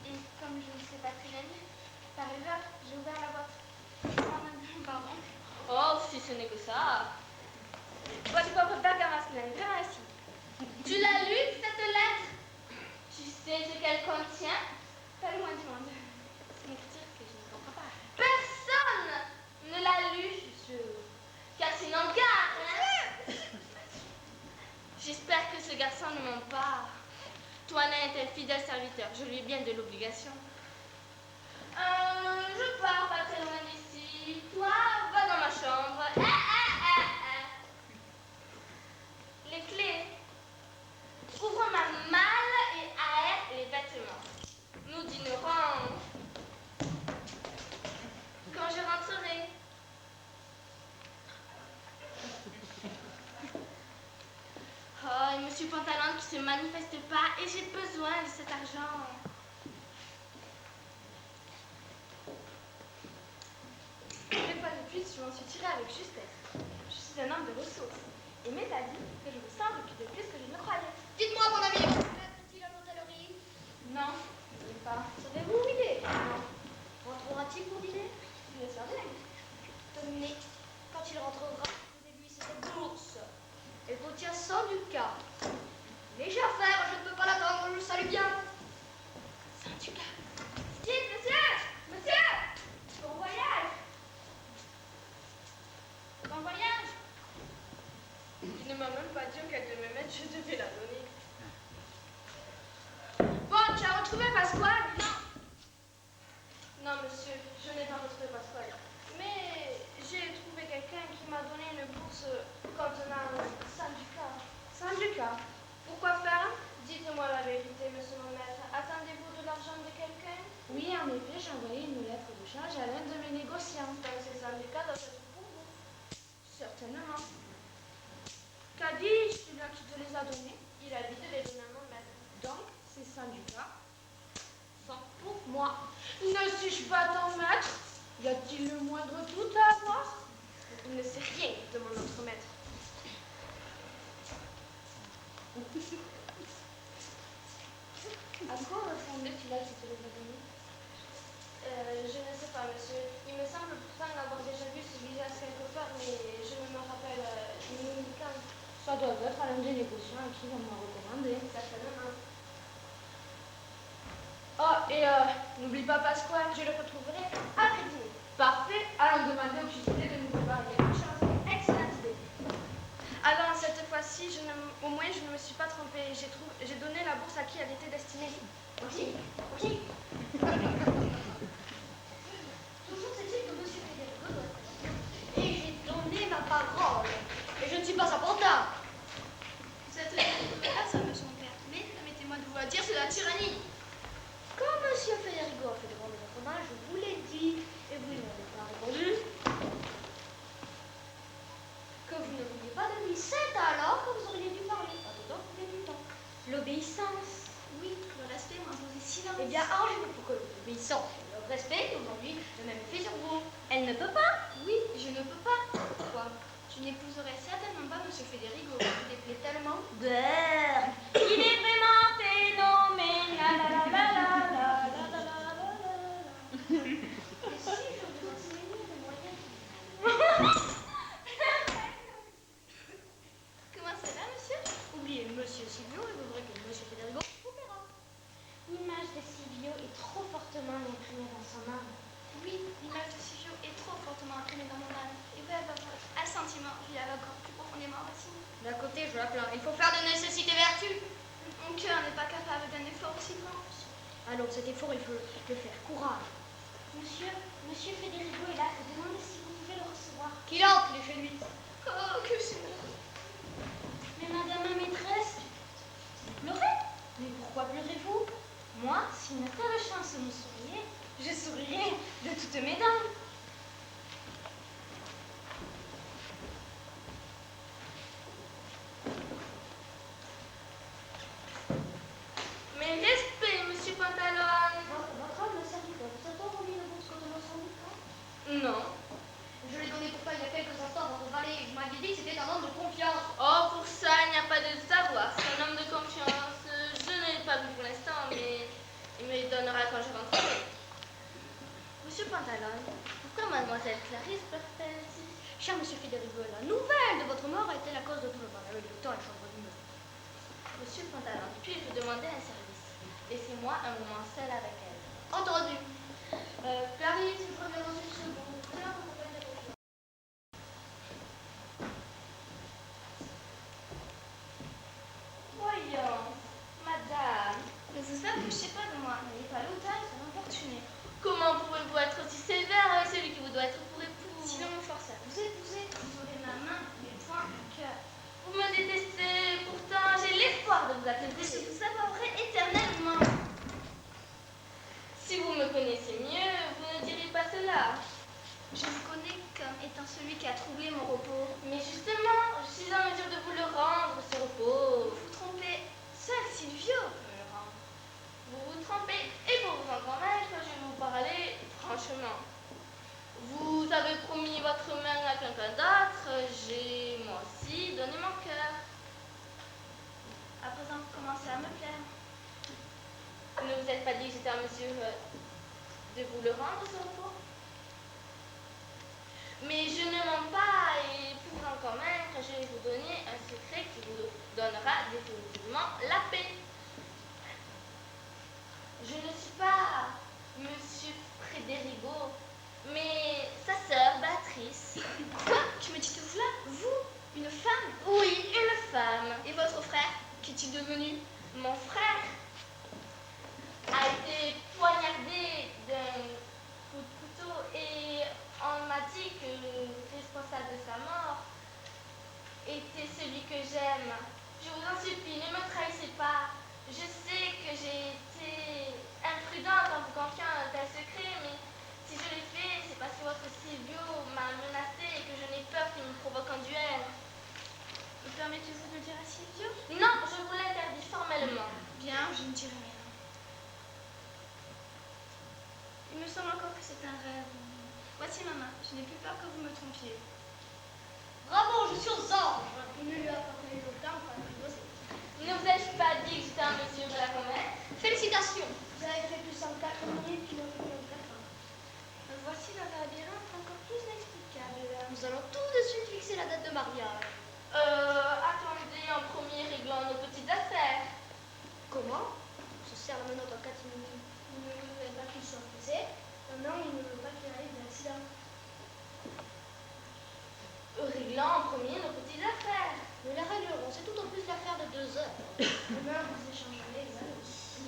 Et comme je ne sais pas très bien lire, par erreur, j'ai ouvert la boîte. Pardon. Oh, si ce n'est que ça. Boîte de pauvre bergamasque, viens ici. Tu l'as lue, cette lettre? Tu sais ce qu'elle contient? Pas loin du monde. C'est une écriture que je ne comprends pas. Personne ne l'a lu, je suis sûre. Car sinon, garde, hein? J'espère que ce garçon ne ment pas. Toinette est un fidèle serviteur. Je lui ai bien de l'obligation. Je pars pas très loin d'ici. Toi, va dans ma chambre. Les clés. Ouvre ma malle et aère les vêtements. Nous dînerons quand je rentrerai. Oh, et Monsieur Pantalon qui se manifeste pas et j'ai besoin de cet argent. Une fois de plus, je m'en suis tirée avec justesse. Je suis un homme de ressources. Et m'est avis que je me sens plus de plus que je ne croyais. Dites-moi, mon ami, est-il à l'hôtellerie? Non, je ne sais pas. Savez-vous où il est? Non. Rentrera-t-il pour dîner? Bien sûr, bien. Tenez, quand il rentrera, vous lui cette bourse. Elle contient 100 ducats. Léger affaire, je ne peux pas l'attendre, je le salue bien. 100 ducats. Dites, monsieur! Monsieur! Bon voyage! Bon voyage! Il ne m'a même pas dit qu'elle devait me mettre, je devais la donner. Bon, tu as retrouvé Pasquale? Non. Non, monsieur, je n'ai pas retrouvé Pasquale. Mais j'ai trouvé quelqu'un qui m'a donné une bourse contenant 100 ducats. 100 ducats. Pourquoi faire? Dites-moi la vérité, monsieur mon maître. Attendez-vous de l'argent de quelqu'un? Oui, en effet, j'ai envoyé une lettre de change à l'un de mes négociants. Donc ces 100 ducats doivent être pour vous. Certainement. Qu'a dit celui qui te les a donnés? Il a dit de les donner à mon maître. Donc, ces 100 ducats Sont pour moi. ne suis-je pas ton maître? Y a-t-il le moindre doute à avoir? Il ne sait rien de mon autre maître. À quoi ressemble-t-il là qui te les a donnés? Je ne sais pas, monsieur. Il me semble pourtant avoir déjà vu ce visage quelque part, mais je ne me rappelle ni quand. Ça doit être à l'un des négociants à qui on m'a recommandé. Certainement. Oh, et n'oublie pas Pasquale. Je le retrouverai après dîner. Parfait. Allons demander au cuisinier de nous préparer quelque chose. Excellente idée. Alors, cette fois-ci, au moins, je ne me suis pas trompée. J'ai donné la bourse à qui elle était destinée. Oui, oui. Toujours c'est-il que monsieur Federico doit être. Et j'ai donné ma parole. Et je ne suis pas un pantin. Vous êtes personne, monsieur mon père. Mais permettez-moi de vous le dire, c'est la tyrannie. Quand monsieur Federico a fait demander votre main, je vous l'ai dit. Et vous n'avez pas répondu. Que vous ne vouliez pas de lui. C'est alors que vous auriez dû parler. Pas dedans, vous avez du temps. L'obéissance. Oui, le respect m'a imposé silence. Eh bien, arrangez-vous pour que l'obéissance et le respect aujourd'hui le même effet sur vous. Elle ne peut pas. Oui, je ne peux pas. Pourquoi? Je n'épouserai certainement pas monsieur Federico. Il vous déplaît tellement. Beurre. Il est vraiment phénoménal. La la la la la la la la la la. Et si je vous enseignais les moyens Comment cela, monsieur? Oubliez-le. Silvio et vous verrez que Monsieur Federigo vous plaira. L'image de Silvio est trop fortement imprimée dans son âme. Oui, l'image de Silvio est trop fortement imprimée dans mon âme. Et vous avez votre assentiment, je l'avais encore plus profondément enraciné. D'un côté, je la plains. Il faut faire de nécessité vertu. Mon cœur n'est pas capable d'un effort aussi grand. Alors, cet effort, il faut le faire. Courage. Monsieur Federigo est là, je demande si vous pouvez le recevoir. Qu'il entre, il est chez lui. Oh, que c'est bon. Mais madame ma maîtresse, pleurez? Mais pourquoi pleurez-vous? Moi, si une telle chance me souriait, je sourirais de toutes mes dents. Mais respect, Monsieur Pantalone. Votre homme, le serviteur, vous a-t-on remis le bourse de mon syndicat? Non. Je l'ai donné pourtant il y a quelques instants à votre valet. Vous m'aviez dit que c'était un homme de confiance. Oh, pour ça, il n'y a pas de savoir. C'est un homme de confiance. Je ne l'ai pas vu pour l'instant, mais il me le donnera quand je rentrerai. Monsieur Pantalone, pourquoi mademoiselle Clarisse pleure-t-elle ainsi? Cher monsieur Federigo, la nouvelle de votre mort a été la cause de tout le mal. Avec le temps, elle change d'humeur. Monsieur Pantalone, puis-je vous demander un service? Laissez-moi un moment seul avec elle. Entendu. Clarisse, je reviens dans une seconde. Tiens, vous pouvez me confiance. Voyons, madame, ne vous approchez pas de moi. N'ayez pas l'audace de m'importuner. Comment pouvez-vous être aussi sévère avec celui qui vous doit être pour époux? Si l'on me force à vous épouser, vous aurez ma main, mes poings, mon cœur. Vous me détestez, pourtant j'ai l'espoir de vous apaiser. Je vous abhorrerai éternellement. Si vous me connaissez mieux, vous ne direz pas cela. Je vous connais comme étant celui qui a troublé mon repos. Mais justement, je suis en mesure de vous le rendre, ce repos. Vous vous trompez. Seul Silvio peut me le rendre. Vous vous trompez, et pour vous en convaincre, je vais vous parler franchement. Vous avez promis votre main à quelqu'un d'autre, j'ai moi aussi donné mon cœur. À présent, vous commencez à me plaire. Ne vous êtes pas dit que j'étais en mesure de vous le rendre, ce repos? Mais je ne mens pas, et pour vous en convaincre, je vais vous donner un secret qui vous donnera définitivement la paix. Je ne suis pas Monsieur Federigo, mais sa sœur Béatrice. Quoi? Que me dites-vous là? Vous? Une femme? Oui, une femme. Et votre frère? Qu'est-il devenu? Mon frère a été poignardé d'un coup de couteau et on m'a dit que le responsable de sa mort était celui que j'aime. Je vous en supplie, ne me trahissez pas. Je sais que j'ai été imprudente en vous confiant un tel secret, mais si je l'ai fait, c'est parce que votre Silvio m'a menacée et que je n'ai peur qu'il me provoque un duel. Me permettez-vous de le dire à Silvio? Non, je vous l'interdis formellement. Bien, je ne dirai rien. Il me semble encore que c'est un rêve. Voici ma main. Je n'ai plus peur que vous me trompiez. Bravo, je suis aux anges. Il ne lui a pas fallu longtemps pour apprivoiser. Ne vous ai-je pas dit que j'étais un monsieur de la comète? Félicitations. Vous avez fait plus en 4 minutes qu'il aurait fait en 4 ans. Me voici dans un labyrinthe encore plus inexplicable. Nous allons tout de suite fixer la date de mariage. Attendez, en premier, réglons nos petites affaires. Comment? On se sert la menotte en catimini. Il ne voudrait pas qu'il soit pressé. Non, il ne veut pas qu'il arrive d'accident. Réglons en premier nos petites affaires. Nous les réglerons. C'est tout au plus l'affaire de 2 heures. Demain, vous échangerez les anneaux.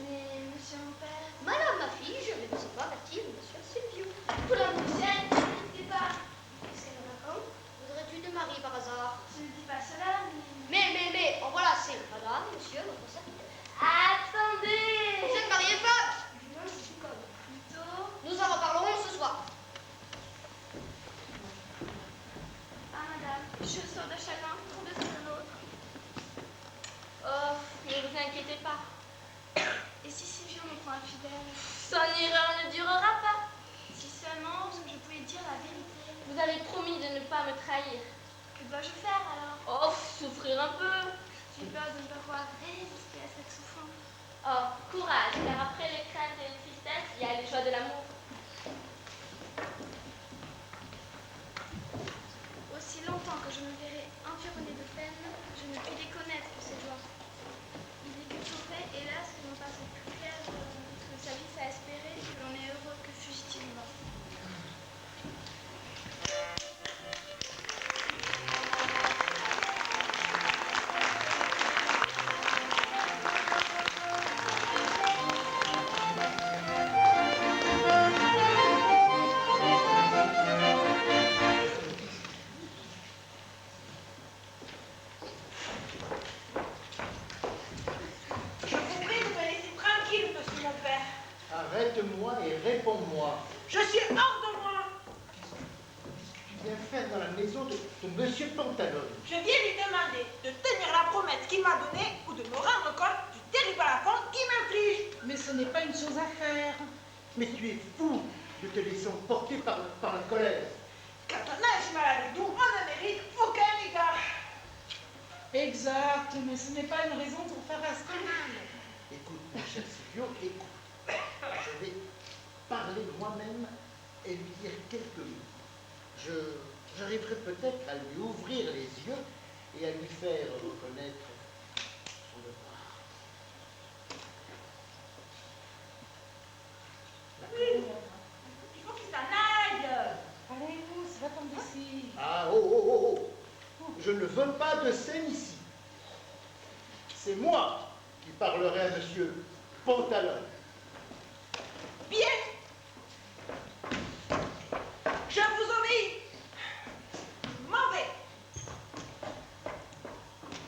Mais, monsieur mon père... Madame, ma fille, je vais vous avertir, monsieur Silvio. Pour la prochaine, n'hésitez pas. Qu'est-ce qu'elle raconte? Voudrais-tu te marier par hasard? Je ne dis pas cela, Mais, en voilà assez. Madame, monsieur, votre serviteur. Attendez. Vous êtes mariée, femme? Non, je suis comme. Plutôt. Nous en reparlerons ce soir. Ah, madame, je sors de chacun pour de un autre. Oh, ne vous inquiétez pas. Et si Silvio me prend infidèle? Son erreur ne durera pas. Si seulement je pouvais dire la vérité. Vous avez promis de ne pas me trahir. Que dois-je faire alors? Oh, souffrir un peu. J'ai peur de ne pas pouvoir résister à cette souffrance. Oh, courage, car après les craintes et les tristesses, il y a les joies de l'amour. Aussi longtemps que je me verrai environnée de peine, je ne puis les connaître, ces joies. Arrête-moi et réponds-moi. Je suis hors de moi. Qu'est-ce que tu viens faire dans la maison de Monsieur Pantalone? Je viens lui demander de tenir la promesse qu'il m'a donnée ou de me rendre compte du terrible affront qu'il m'inflige. Mais ce n'est pas une chose à faire. Mais tu es fou de te laisser emporter par la colère. Quand on a un chemin avec nous, on ne mérite aucun égard. Exact, mais ce n'est pas une raison pour faire un scandale. Écoute, mon cher Silvio, écoute. Je vais parler moi-même et lui dire quelques mots. J'arriverai peut-être à lui ouvrir les yeux et à lui faire reconnaître son devoir. Oui, il faut qu'il s'en aille. Allez-vous, ça va tomber ici. Ah, oh, oh, oh, oh. Je ne veux pas de scène ici. C'est moi qui parlerai à Monsieur Pantalone. Bien. Je vous obéis. M'en vais.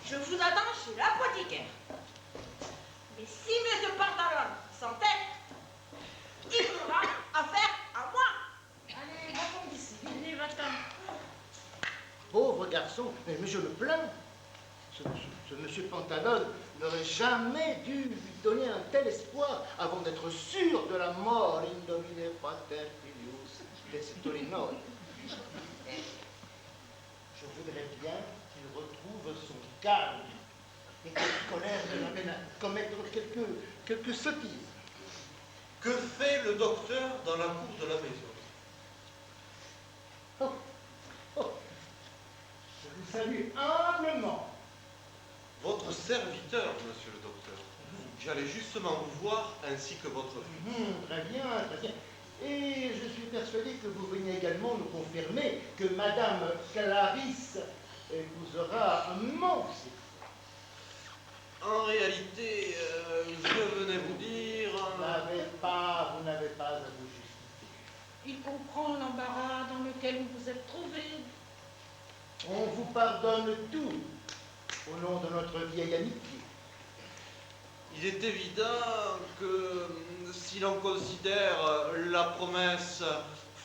Je vous attends chez l'apothicaire. Mais si M. Pantalone s'entête, il aura affaire à moi. Allez, va-t'en d'ici. Allez, va-t'en. Pauvre garçon, mais je le plains. Ce monsieur Pantalone n'aurait jamais dû lui donner un tel espoir avant d'être sûr de la mort. Indomine pater filius destitulinoi. Je voudrais bien qu'il retrouve son calme et que la colère ne l'amène à commettre quelques sottises. Que fait le docteur dans la cour de la maison? Oh, oh. Je vous salue humblement. Votre serviteur, monsieur le docteur. J'allais justement vous voir ainsi que votre fille. Très bien, très bien. Et je suis persuadé que vous veniez également nous confirmer que Madame Clarisse épousera mon fils. En réalité, je venais vous dire... Vous n'avez pas à vous justifier. Il comprend l'embarras dans lequel vous vous êtes trouvé. On vous pardonne tout au nom de notre vieille amitié. Il est évident que si l'on considère la promesse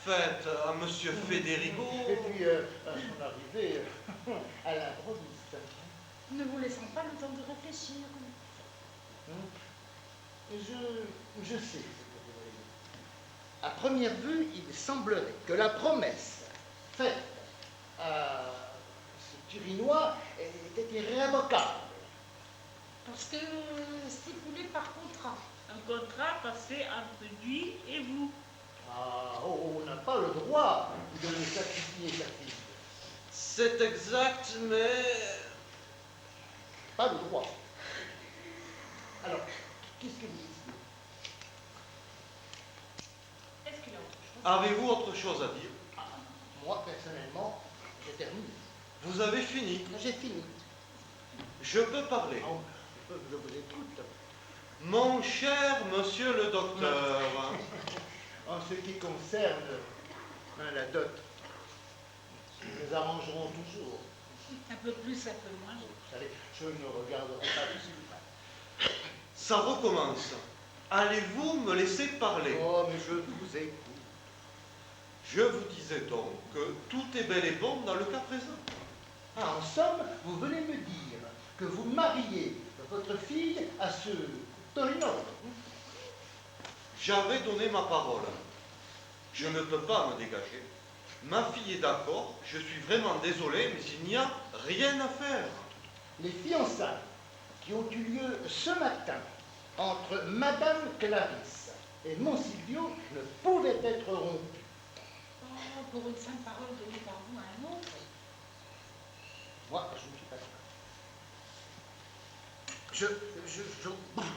faite à monsieur Federico... Et puis, à son arrivée à l'improviste. Ne vous laissons pas le temps de réfléchir. Je sais ce que vous voulez dire. À première vue, il semblerait que la promesse faite à ce Turinois était irrévocable. Parce que stipulé par contrat. Un contrat passé entre lui et vous. Ah, on n'a pas le droit de le sacrifier, sa fille. C'est exact, mais... Pas le droit. Alors, qu'est-ce que vous dites? Est-ce qu'il y a autre chose? Avez-vous autre chose à dire? Moi, personnellement, j'ai terminé. Vous avez fini? J'ai fini. Je peux parler? Oh, je vous écoute. Mon cher monsieur le docteur... En ce qui concerne la dot, nous arrangerons toujours. Un peu plus, un peu moins. Vous savez, je ne regarderai pas dessus. Ça recommence. Allez-vous me laisser parler? Oh, mais je vous écoute. Je vous disais donc que tout est bel et bon dans le cas présent. Ah, en somme, vous venez me dire que vous mariez votre fille à ce Torino. J'avais donné ma parole. Je ne peux pas me dégager. Ma fille est d'accord, je suis vraiment désolé, mais il n'y a rien à faire. Les fiançailles qui ont eu lieu ce matin entre Madame Clarisse et mon Silvio ne pouvaient être rompues. Oh, pour une sainte parole donnée par vous à un autre. Moi, je ne suis pas d'accord.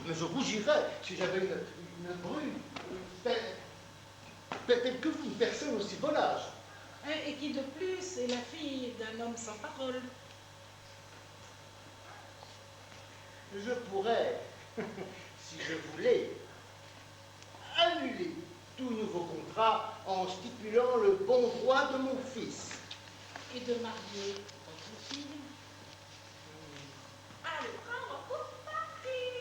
Mais je rougirais si j'avais une bru telle que vous, une personne aussi volage. Et qui de plus est la fille d'un homme sans parole. Je pourrais, si je voulais, annuler tout nouveau contrat en stipulant le bon droit de mon fils. Et de marier votre fille. À le prendre pour partie.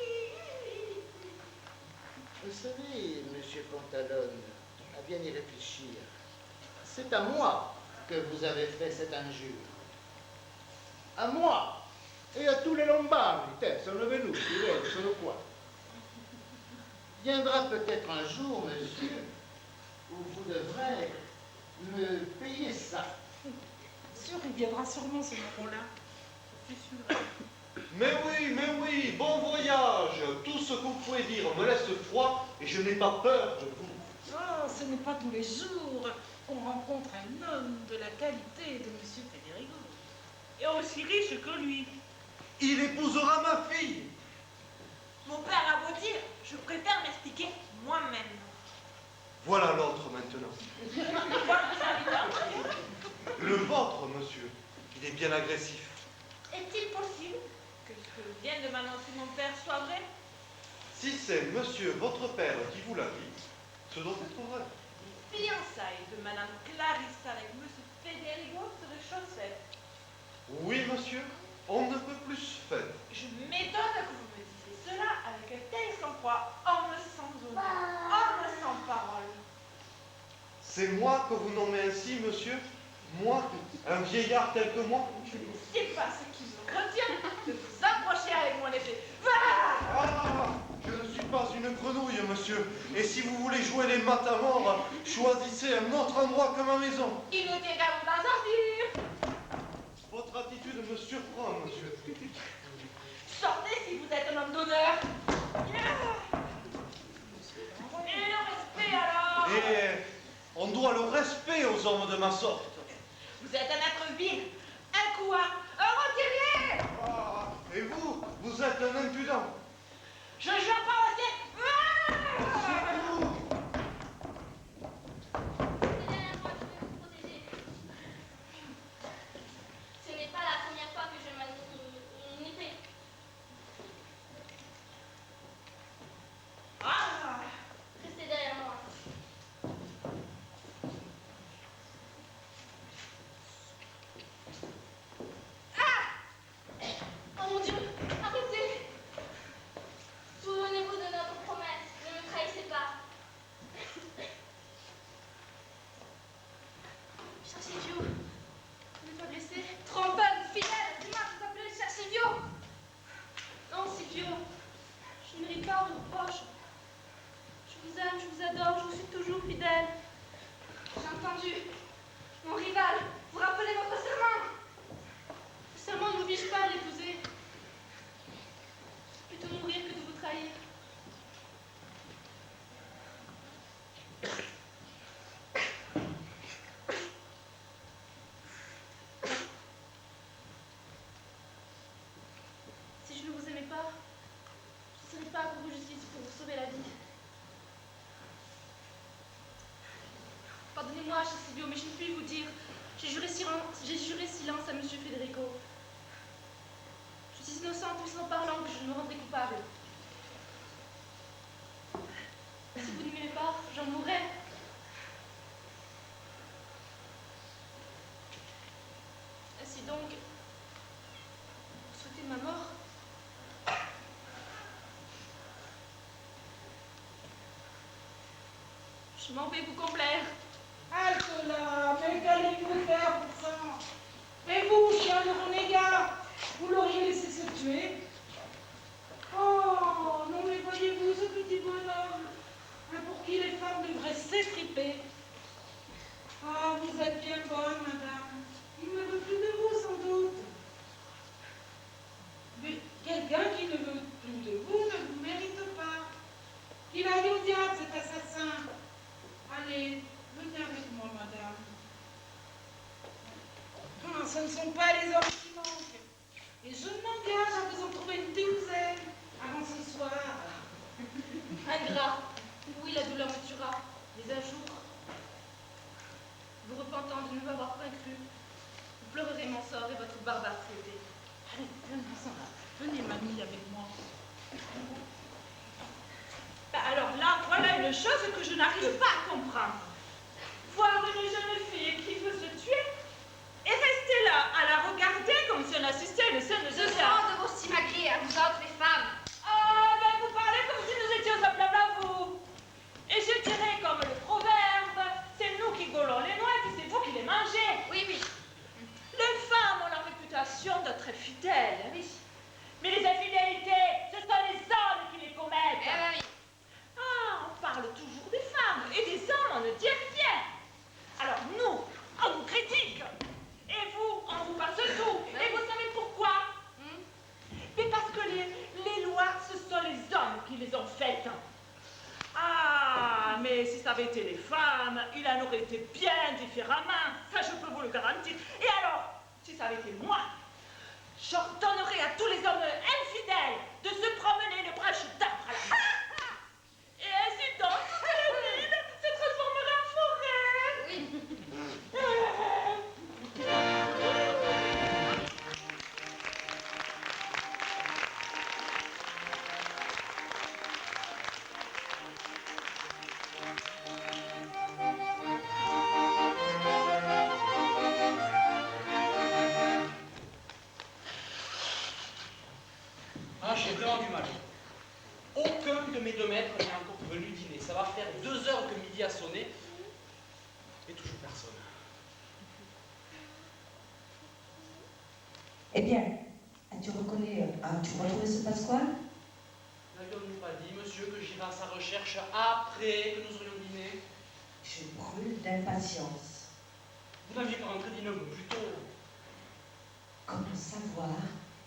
Vous savez, Talonne, à bien y réfléchir, c'est à moi que vous avez fait cette injure. À moi et à tous les Lombards, sono-nous, sono quoi. Viendra peut-être un jour, monsieur, où vous devrez me payer ça. Sûr, il viendra sûrement ce moment-là. Je suis sûre. Mais oui, bon voyage. Tout ce que vous pouvez dire me laisse froid et je n'ai pas peur de vous. Oh, ce n'est pas tous les jours qu'on rencontre un homme de la qualité de M. Federigo. Et aussi riche que lui. Il épousera ma fille. Mon père a beau dire, je préfère m'expliquer moi-même. Voilà l'autre maintenant. Le vôtre, monsieur. Il est bien agressif. Est-il possible que ce que vient de m'annoncer mon père soit vrai? Si c'est monsieur votre père qui vous l'a dit, ce doit être vrai. Les fiançailles de Madame Clarisse avec Monsieur Federigo seraient chose faite. Oui, monsieur, on ne peut plus faire. Je m'étonne que vous me disiez cela avec un tel sang-froid, homme sans honneur, homme sans parole. C'est moi que vous nommez ainsi, monsieur? Moi, un vieillard tel que moi? Je ne sais pas ce qui me retient de vous approcher avec mon épée. Ah, je ne suis pas une grenouille, monsieur. Et si vous voulez jouer les matamores, choisissez un autre endroit que ma maison. Il ne tient qu'à vous en sortir. Votre attitude me surprend, monsieur. Sortez si vous êtes un homme d'honneur. Et le respect alors. Et on doit le respect aux hommes de ma sorte. Vous êtes un être vil, un couard, un roturier. Ah, et vous, vous êtes un impudent. Je jure pas aussi. C'est la dernière fois que je vais vous protéger. Ce n'est pas la première fois que je manie une épée. Restez derrière moi. Oh mon Dieu, arrêtez! Souvenez-vous de notre promesse, ne me trahissez pas. Cherchez Dio. Vous n'êtes pas blessé? Trompeur, fidèle, dis-moi, vous appelez chercher Dio. Non, Silvio, je ne mérite pas vos reproches. Je vous aime, je vous adore, je vous suis toujours fidèle. J'ai entendu. Mon rival, vous rappelez votre serment. Le serment ne m'oblige pas à l'épouser. Plutôt mourir que de vous trahir. Si je ne vous aimais pas, je ne serais pas à vous justice pour vous sauver la vie. Pardonnez-moi, cher Silvio, mais je ne puis vous dire. J'ai juré silence à M. Federico. Je suis innocente, tout en parlant que je me rendrai coupable. Si vous ne m'aimez pas, j'en mourrai. Ainsi donc, vous souhaitez ma mort? Je m'en vais vous complaire. Halte là, mais qu'allez-vous faire pour ça? Et vous, chien de renégat, vous l'auriez laissé se tuer? Oh, non mais voyez-vous ce petit bonhomme, pour qui les femmes devraient s'étriper. Ah, vous êtes bien bonne, madame. Il ne veut plus de vous, sans doute. Mais quelqu'un qui ne veut plus de vous ne vous mérite pas. Il aille au diable, cet assassin. Allez, venez avec moi, madame. Ah, ce ne sont pas les hommes qui manquent. Et je m'engage à vous en trouver une douzaine avant ce soir. Ingrat, oui, la douleur me tuera, mais un jour, vous repentant de ne m'avoir point cru, vous pleurerez mon sort et votre barbare cruauté. Allez, venez, mamie, avec moi. Bah alors là, voilà une chose que je n'arrive pas à comprendre. Voir une jeune fille qui veut se tuer et rester là à la regarder comme si on assistait à une scène de Ce sont de vos simagrées à vous autres les femmes. Ah, ben vous parlez comme si nous étions semblables à vous. Et je dirais qu'en qui les ont faites. Ah, mais si ça avait été les femmes, il en aurait été bien différemment. Ça, je peux vous le garantir. Et alors, si ça avait été moi, j'ordonnerais à tous les hommes infidèles de se promener le branche d'arbre à la main. Et ainsi donc, la ville se transformerait en forêt. Oui. Ah, j'ai vraiment du mal. Aucun de mes 2 maîtres n'est encore venu dîner. Ça va faire 2 heures que midi a sonné et toujours personne. Eh bien, tu retrouvé ce Pasquale? N'avions-nous pas dit, monsieur, que j'irai à sa recherche après que nous aurions dîné? Je brûle d'impatience. Vous n'aviez pas rentré dîner un peu plus tôt. Comment savoir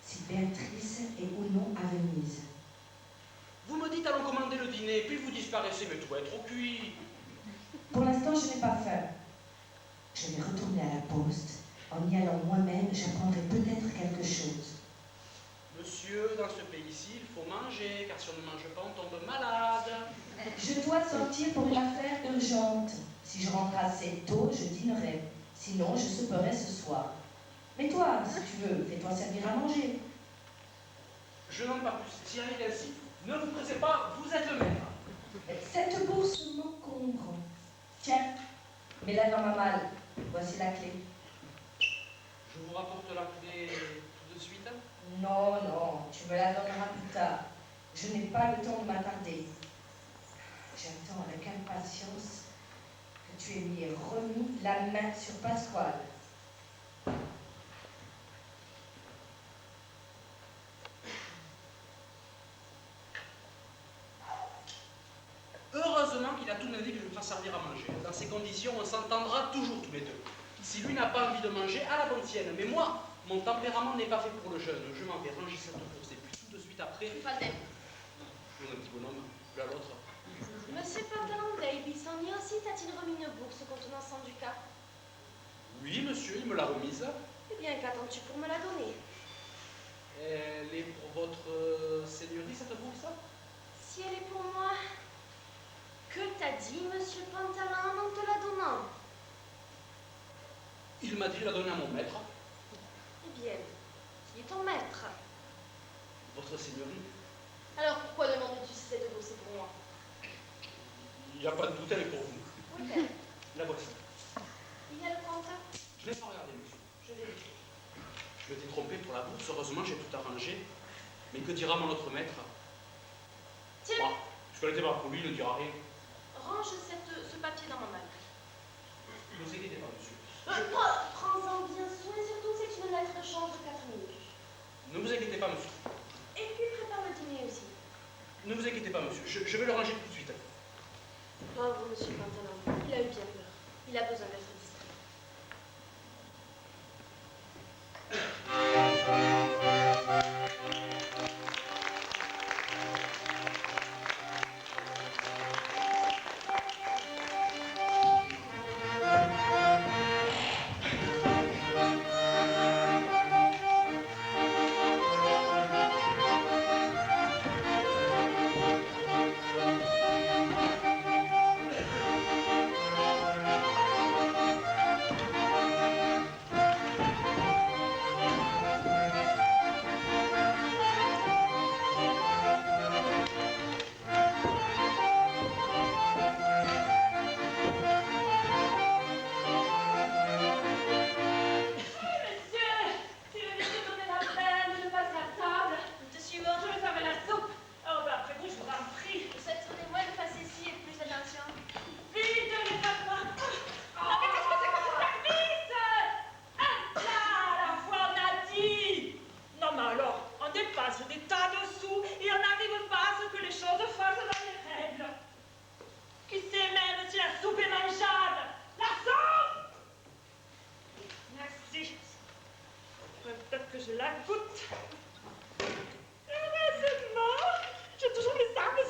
si Béatrice est ou non à Venise? Vous me dites allons commander le dîner, puis vous disparaissez, mais tout va être au cuit. Pour l'instant, je n'ai pas faim. Je vais retourner à la poste. En y allant moi-même, j'apprendrai peut-être quelque chose. Monsieur, dans ce pays-ci, il faut manger, car si on ne mange pas, on tombe malade. Je dois sortir pour une affaire urgente. Si je rentre assez tôt, je dînerai. Sinon, je souperai ce soir. Mais toi, si tu veux, fais-toi servir à manger. Je n'en pas plus. Si elle est ainsi, ne vous pressez pas, vous êtes le maître. Cette bourse m'encombre. Tiens, mets-la dans ma malle. Voici la clé. Je vous rapporte la clé tout de suite. Non, non, tu me la donneras plus tard. Je n'ai pas le temps de m'attarder. J'attends avec impatience que tu aies remis la main sur Pasquale. Heureusement qu'il a tout demandé que je me fasse servir à manger. Dans ces conditions, on s'entendra toujours tous les 2. Si lui n'a pas envie de manger, à la bonne sienne. Mais moi, mon tempérament n'est pas fait pour le jeûne. Je m'en vais ranger cette course. Et puis tout de suite après... Fate. Un petit bonhomme, là l'autre. Monsieur Pantalon Davis, on y a aussi t'a-t-il remis une bourse contenant 100 ducats? Oui, monsieur, il me l'a remise. Eh bien, qu'attends-tu pour me la donner? Elle est pour votre seigneurie, cette bourse? Si elle est pour moi, que t'a dit Monsieur Pantalon en te la donnant? Il m'a dit de la donner à mon maître. Eh bien, qui est ton maître? Votre seigneurie. Alors pourquoi demandes-tu si cette bourse est pour moi? Il n'y a pas de doute, elle est pour vous. Où est-elle? La voici. Il y a le compte? Je n'ai pas regardé, monsieur. Je vérifie. Je m'étais trompé pour la bourse, heureusement j'ai tout arrangé. Mais que dira mon autre maître? Tiens, Moi, je ne pas pour lui, il ne dira rien. range ce papier dans ma malle. Ne vous inquiétez pas, monsieur. Prends-en bien soin, surtout c'est une lettre de change de 4 minutes. Ne vous inquiétez pas, monsieur. Et puis prépare le dîner aussi. Ne vous inquiétez pas, monsieur. Je vais le ranger tout de suite. Pauvre Monsieur Pantalon, il a eu bien peur. Il a besoin d'être distrait. que je la goûte. Heureusement, j'ai toujours mes armes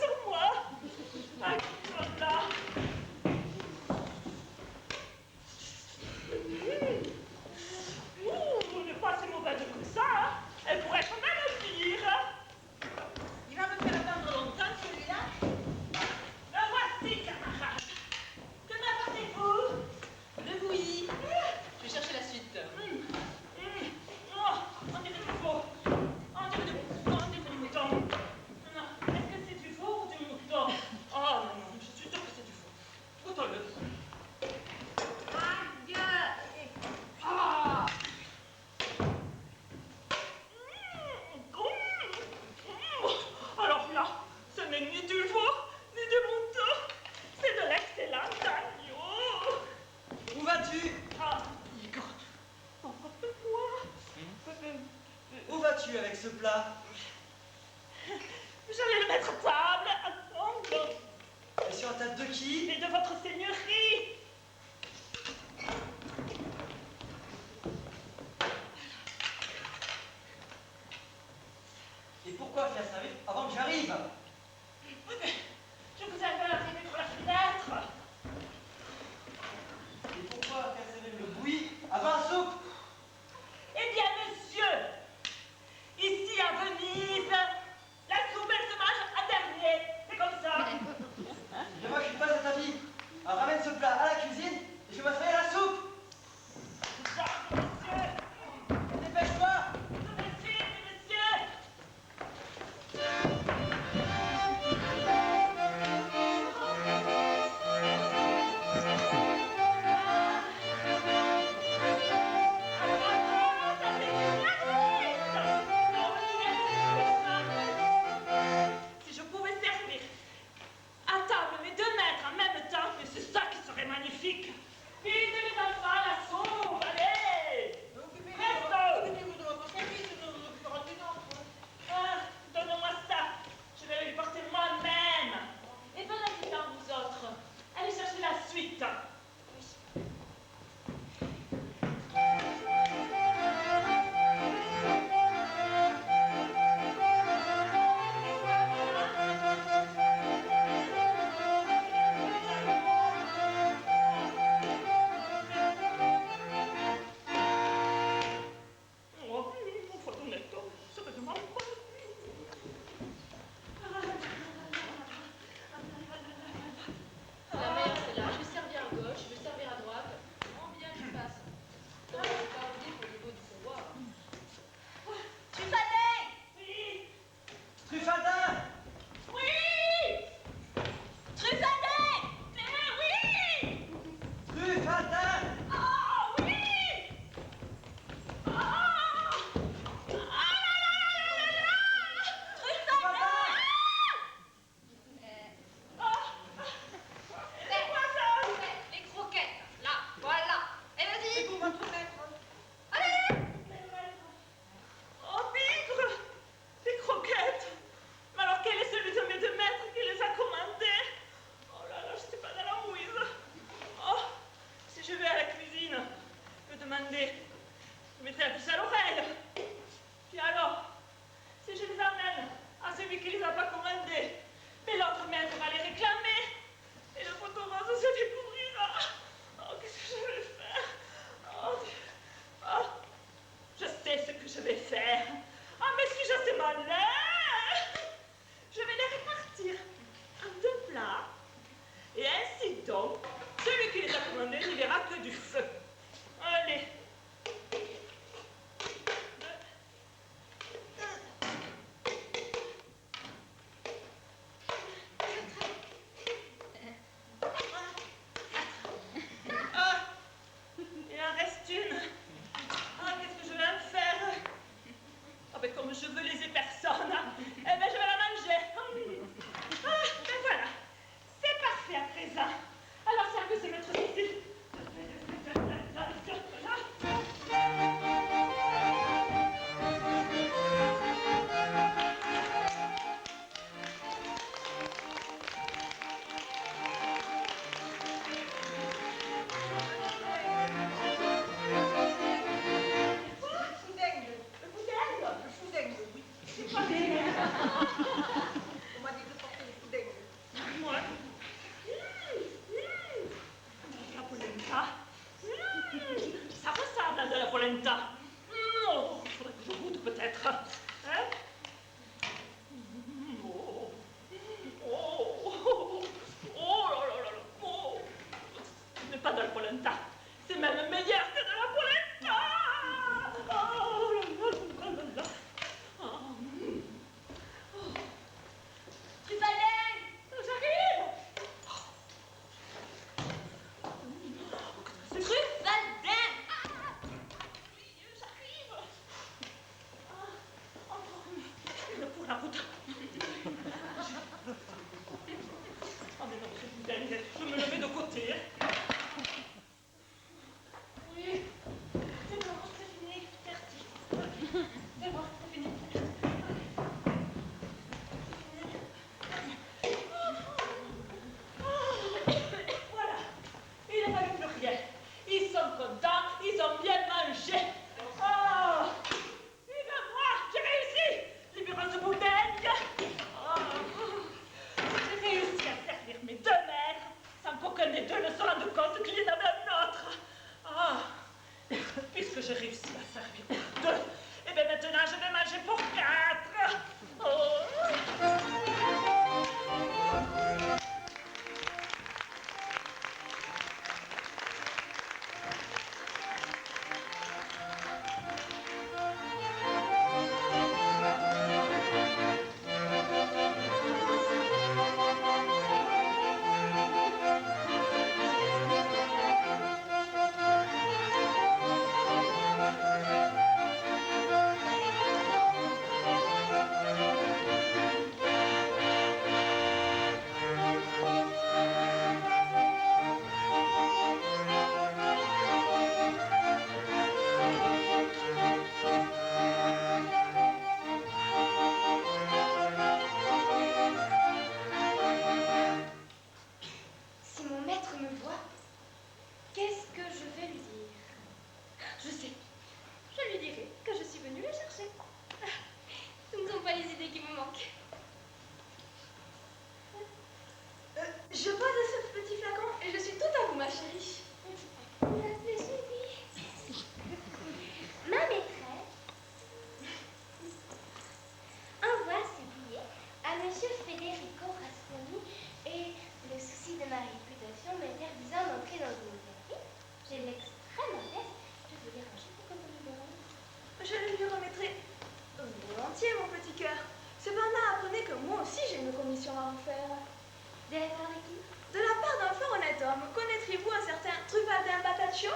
J'allais le mettre à table, attends. Et sur la table de qui? Et de votre seigneurie. Et pourquoi faire servir avant que j'arrive? Oui, mais je vous avais arrivé par la fenêtre. Et pourquoi faire servir le bouilli avant la soupe? Eh bien, monsieur, ici à Venise, la soupe, elle se mange à dernier. C'est comme ça. Et moi, je suis pas cet avis. Alors ramène ce plat à la cuisine et je m'asserai à la soupe. Monsieur, Dépêche-toi. tout de suite, monsieur. Si je pouvais servir à table mes 2 maîtres en même temps, mais c'est ça qui serait magnifique. Vite les enfants, la soupe, allez! Occupez-vous de votre service, nous nous occuperons du nôtre. Ah, donne-moi ça, je vais lui porter moi-même. Et pendant ce temps, vous autres, allez chercher la suite. Oh, un fotonnetto, sapete mai? La mère, c'est là. Je vais servir à gauche, je vais servir à droite. Combien je passe? Donc, je vais pas venir au niveau du pouvoir. Truffaldin! Oui! Truffaldin! Oui! Truffaldin! Oui! Truffaldin! Ah oui! Ah! Ah là là! Truffaldin! C'est quoi ça? Les croquettes, là, voilà. Et vas-y. C'est pour votre maître. Allez. Oh, bigre! Des croquettes! Mais alors quel est celui de mes 2 maîtres qui les a commandées? Oh là là, je suis pas dans la mouise. Oh, si je vais à la cuisine, me demander, je mettrai la puce à l'oreille. Puis alors, si je les emmène à celui qui les a pas commandées, mais l'autre maître va les réclamer. Et le photo rose se découvrira. Oh, qu'est-ce que je vais faire? Oh, oh, je sais ce que je vais faire. Ah, mais suis-je assez malin? Je vais les répartir en 2 plats. Et ainsi donc, celui qui les a commandés n'y verra que du feu. Allez. Ah, il en reste une. Ah, qu'est-ce que je vais en faire? Ah, ben comme je veux léser personne, eh ben je vais la manger. Ah, ben voilà. C'est parfait à présent. Alors, ça peut se mettre ici. Le foudingue, oui. C'est pas bien. On m'a dit de porter le foudingue. Moi. La polenta. Ça ressemble à de la polenta. Non, il faudrait que je goûte peut-être. Hein? Oh. Oh. Oh là là là là. Oh. Ce n'est pas de la polenta. C'est même meilleur que de la polenta. Oh là là là là là. Oh. celui qui me manque. Je pose ce petit flacon et je suis tout à vous, ma chérie. Merci, chérie. Ma maîtresse envoie ce billet à Monsieur Federico Rasponi et le souci de ma réputation m'interdisant d'entrer dans une galerie. J'ai l'extrême modeste de vous déranger pour que vous lui demandez. Je le lui remettrai volontiers, mon petit cœur. Cependant, apprenez que moi aussi j'ai une commission à vous faire. De la part de qui? De la part d'un fort honnête homme. Connaîtrez-vous un certain Trufaldin Bataccio?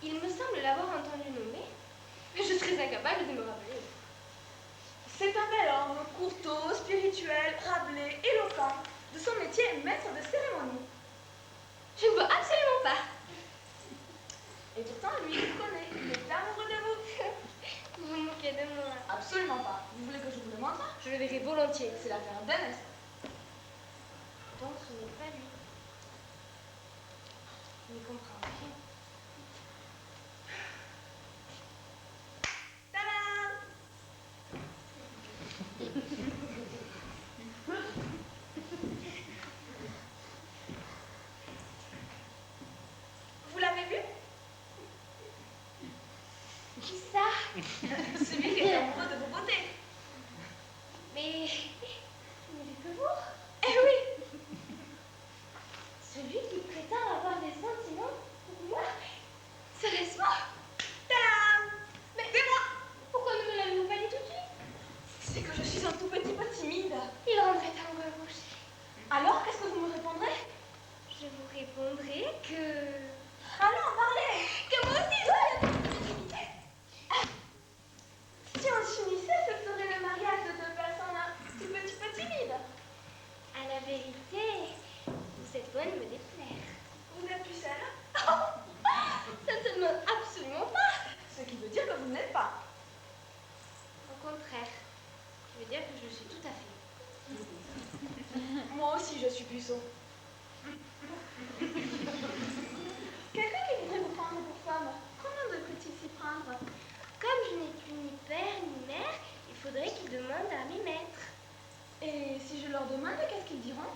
Il me semble l'avoir entendu nommer, mais je serais incapable de me rappeler. C'est un bel homme, courtois, spirituel, rablé, éloquent. De son métier, maître de cérémonie. Je ne vois absolument pas. Et pourtant, lui, il vous connaît. Il est amoureux de vous. Vous vous moquez de moi. Absolument pas. Vous voulez que je vous le montre? Je le verrai volontiers. C'est l'affaire d'un instant. Donc ce n'est pas lui. Je ne comprends rien. Tadam! Vous l'avez vu? Qui ça? Celui qui est amoureux de vos beautés. Mais je n'ai vu que vous. Eh oui! Celui qui prétend avoir des sentiments pour moi. Serait-ce moi? Tadam! Mais c'est moi! Pourquoi ne me l'avez-vous pas dit tout de suite? C'est que je suis un tout petit peu timide. Il rendrait amoureux bouche. Alors, qu'est-ce que vous me répondrez? Je vous répondrai que... Allons, parlez! Que moi aussi, je suis timide. Si on s'unissait, ce serait le mariage de deux personnes un tout petit peu timides. À la vérité, vous êtes bonne me déplaire. Vous êtes pucelle? Ça ne se demande absolument pas. Ce qui veut dire que vous n'êtes pas. Au contraire, je veux dire que je suis tout à fait. Moi aussi, je suis puceau. Quelqu'un qui voudrait vous prendre pour femme, comment devrait-il s'y prendre? Comme je n'ai plus ni père ni mère, il faudrait qu'ils demandent à mes maîtres. Et si je leur demande, qu'est-ce qu'ils diront?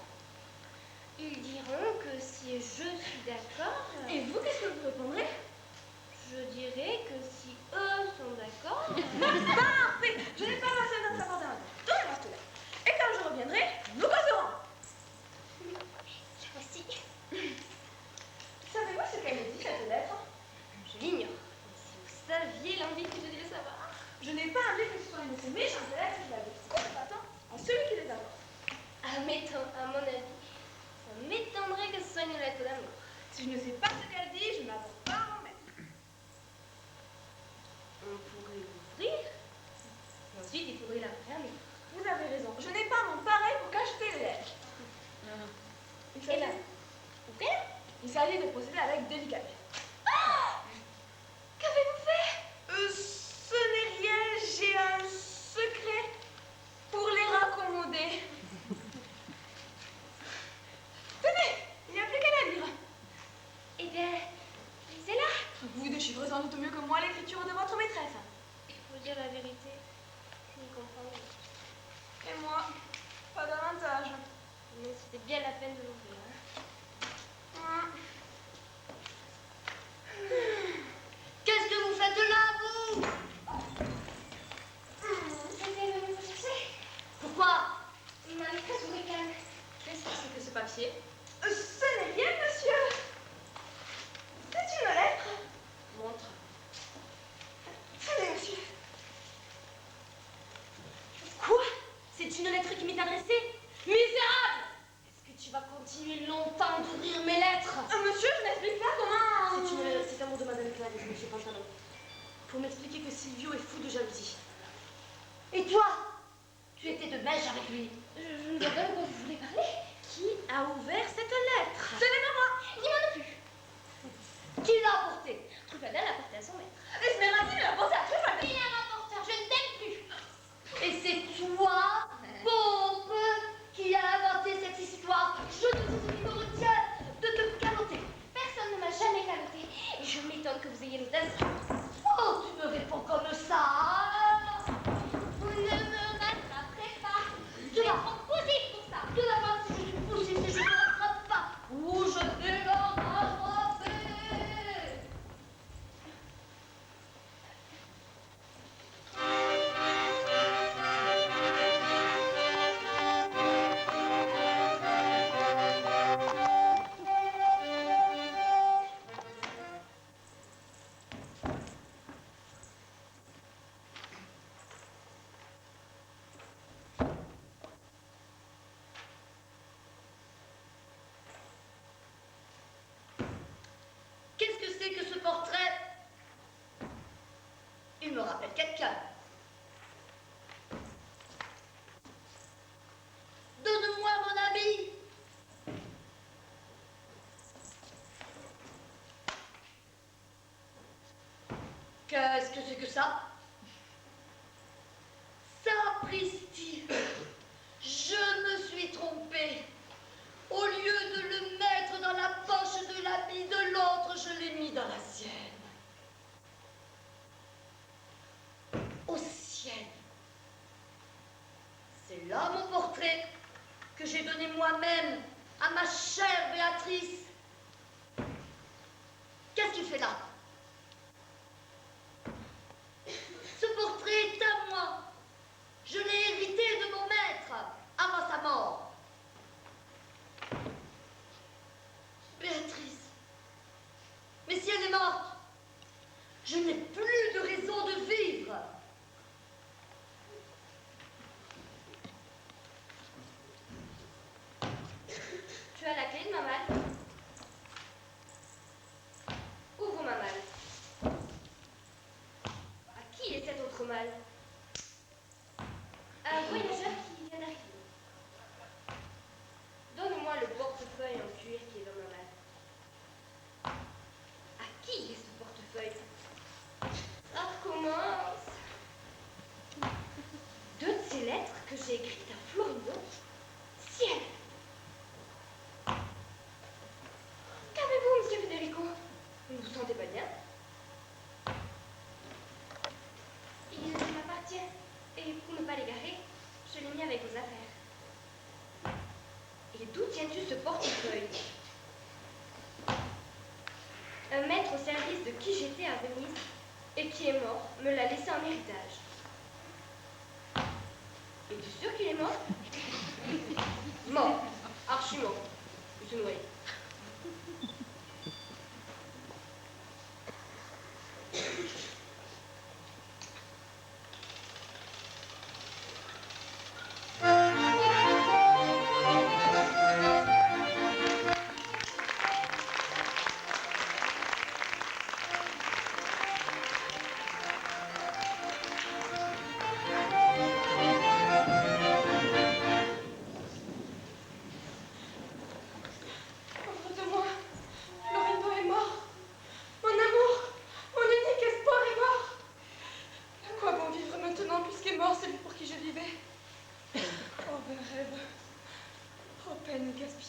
Ils diront que si je suis d'accord... Et vous, qu'est-ce que vous répondrez? Je dirais que si eux sont d'accord... Parfait! Je n'ai pas besoin d'en savoir davantage. Donnez-moi cette lettre. Et quand je reviendrai, nous causerons. Merci. Savez-vous ce qu'elle me dit, cette lettre? Je l'ignore. Si vous saviez l'envie que j'ai de le savoir. Je n'ai pas envie que ce soit une de ces méchantes lettres qui la contrebattant à celui qui les apporte. À mon avis, ça m'étonnerait que ce soit une lettre d'amour. Si je ne sais pas ce qu'elle dit, je n'apporte pas à mon maître. On pourrait l'ouvrir. Et ensuite, il faudrait la refermer. Vous avez raison. Je n'ai pas mon pareil pour cacheter les lettres. Et là, ouvrez-la. Il s'agit de procéder avec délicatesse. Ah! Qu'avez-vous fait? Ce n'est rien, j'ai un secret pour les raccommoder. Tenez, il n'y a plus qu'à la lire. Eh bien, lisez-la. Vous déchiffrez sans doute mieux que moi l'écriture de votre maîtresse. Pour dire la vérité, je n'y comprends rien. Et moi, pas davantage. Mais c'était bien la peine de l'ouvrir. Hein. Qu'est-ce que vous faites là, vous? J'étais venue vous chercher. Pourquoi? Ma maîtresse vous réclame. Qu'est-ce que c'est que ce papier? Ce n'est rien, monsieur. C'est une lettre. Montre. Tenez, monsieur. Quoi? C'est une lettre qui m'est adressée? Misérable! Est-ce que tu vas continuer longtemps d'ouvrir mes lettres? Monsieur, je n'explique pas comment... C'est un mot de Madame Clarisse, monsieur Pantalon. Pour m'expliquer que Silvio est fou de jalousie. Et toi? Tu étais de mèche avec lui. Je ne vois pas de quoi vous voulez parler. Qui a ouvert cette lettre? Ce n'est pas moi. Ni moi non plus. Qui l'a apportée? Trufaldin l'a porté à son maître. Esmeralda l'a posé à Trufaldin. Il est un rapporteur, je ne t'aime plus. Et c'est toi, Pompe, qui a inventé cette histoire. Je te retiens de te caloter. Personne ne m'a jamais caloté. Et je m'étonne que vous ayez l'audace. Oh, tu me réponds comme ça. Vous ne me me rappelle quelqu'un. Donne-moi mon ami. Qu'est-ce que c'est que ça? Sapristi, je me suis trompée. Au lieu de le mettre dans la poche de l'habit de l'autre, je l'ai mis dans la sienne. Au ciel. C'est là mon portrait que j'ai donné moi-même à ma chère Béatrice. Qu'est-ce qu'il fait là? Ce portrait est à moi. Je l'ai hérité de mon maître avant sa mort. Béatrice. Mais si elle est morte, je n'ai plus de raison de vivre. Tu as la clé de ma malle? Ouvre ma malle. À qui est cette autre malle? Un voyageur qui vient d'arriver. Donne-moi le portefeuille en cuir qui est dans ma malle. À qui est ce portefeuille? Ça recommence. Deux de ces lettres que j'ai écrites à Florindo. Ciel! Qu'avez-vous, monsieur Federico? Vous ne vous sentez pas bien? Il m'appartient. Et pour ne pas l'égarer, je l'ai mis avec vos affaires. Et d'où tiens-tu ce portefeuille? Un maître au service de qui j'étais à Venise et qui est mort me l'a laissé en héritage. Es-tu sûr qu'il est mort? Mort. Archi mort. Il se noie.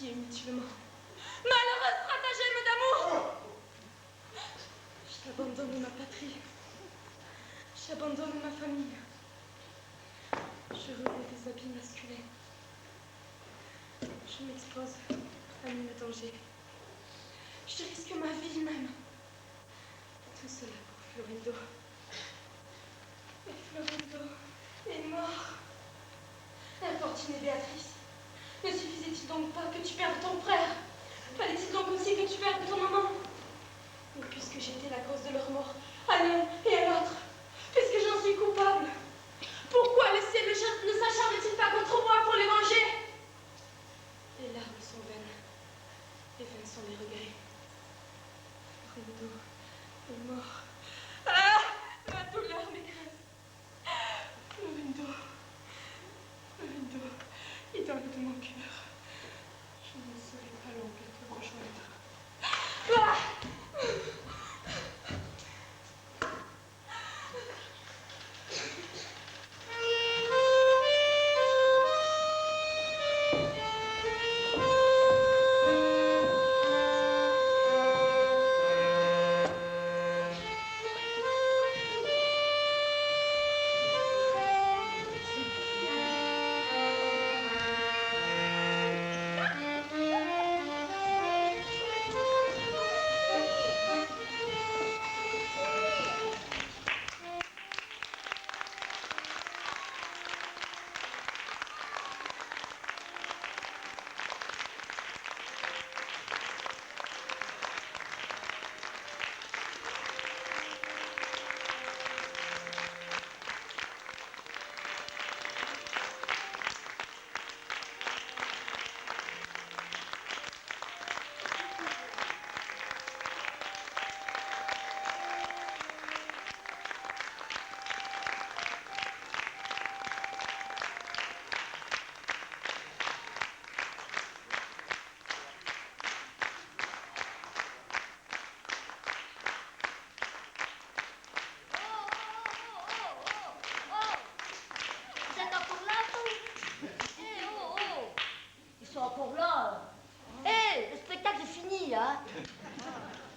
Inutilement. Malheureux stratagème d'amour! J'abandonne ma patrie. J'abandonne ma famille. Je revêt des habits masculins. Je m'expose à mille dangers. Je risque ma vie même. Tout cela pour Florindo. Et Florindo est mort. Importunée Béatrice. Ne suffisait-il donc pas que tu perdes ton frère? Fallait-il donc aussi que tu perdes ton maman? Mais puisque j'étais la cause de leur mort, à l'un et à l'autre, puisque j'en suis coupable, pourquoi le ciel ne s'acharne-t-il pas contre moi pour les venger? Les larmes sont vaines, et vaines sont les regrets. Florindo est mort. Ah! La douleur m'écrase. Florindo. Florindo. Idole de mon cœur, je ne serai pas longue à te rejoindre. Ah!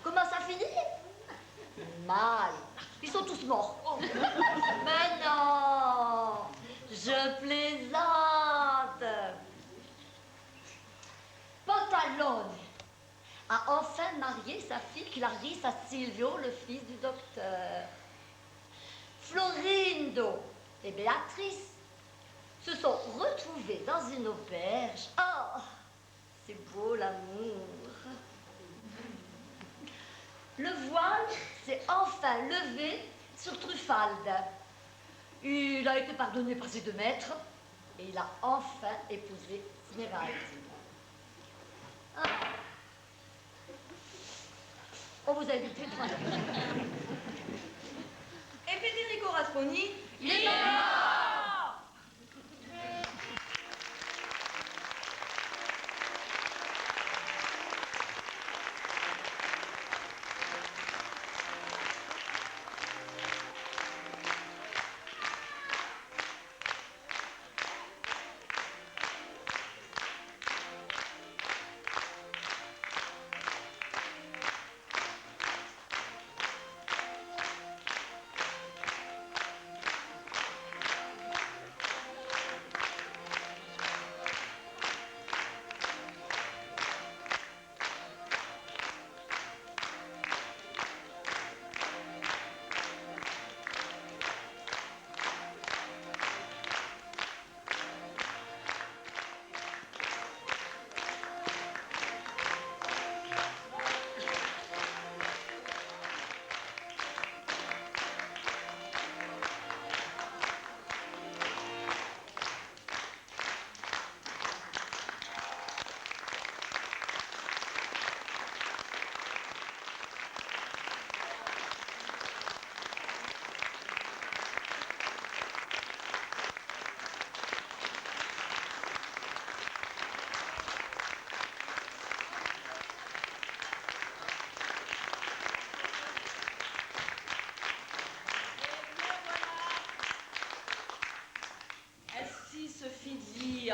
Comment ça finit? Mal. Ils sont tous morts. Mais non, je plaisante. Pantalone a enfin marié sa fille Clarisse à Silvio, le fils du docteur. Florindo et Béatrice se sont retrouvés dans une auberge. Oh, c'est beau l'amour. Le voile s'est enfin levé sur Truffalde. Il a été pardonné par ses 2 maîtres et il a enfin épousé Smeraldi. Ah. On vous a invité devant la Et Federico Rasponi, il est mort.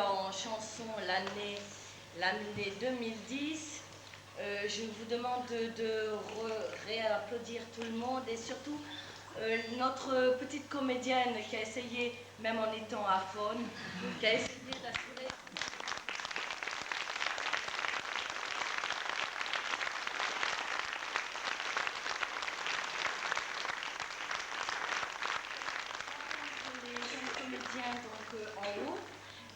En chanson l'année 2010. Je vous demande de réapplaudir tout le monde et surtout notre petite comédienne qui a essayé, même en étant aphone, qui a essayé d'assurer. Les jeunes comédiens donc en haut.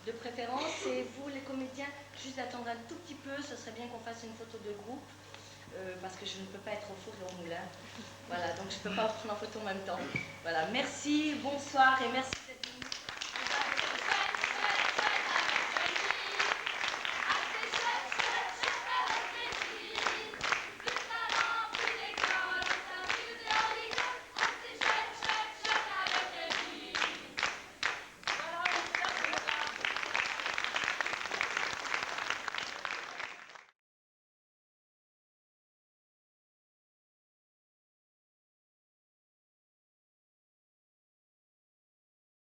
De préférence, et vous les comédiens, juste attendre un tout petit peu, ce serait bien qu'on fasse une photo de groupe, parce que je ne peux pas être au four et au moulin. Voilà, donc je ne peux pas prendre en photo en même temps. Voilà, merci, bonsoir et merci.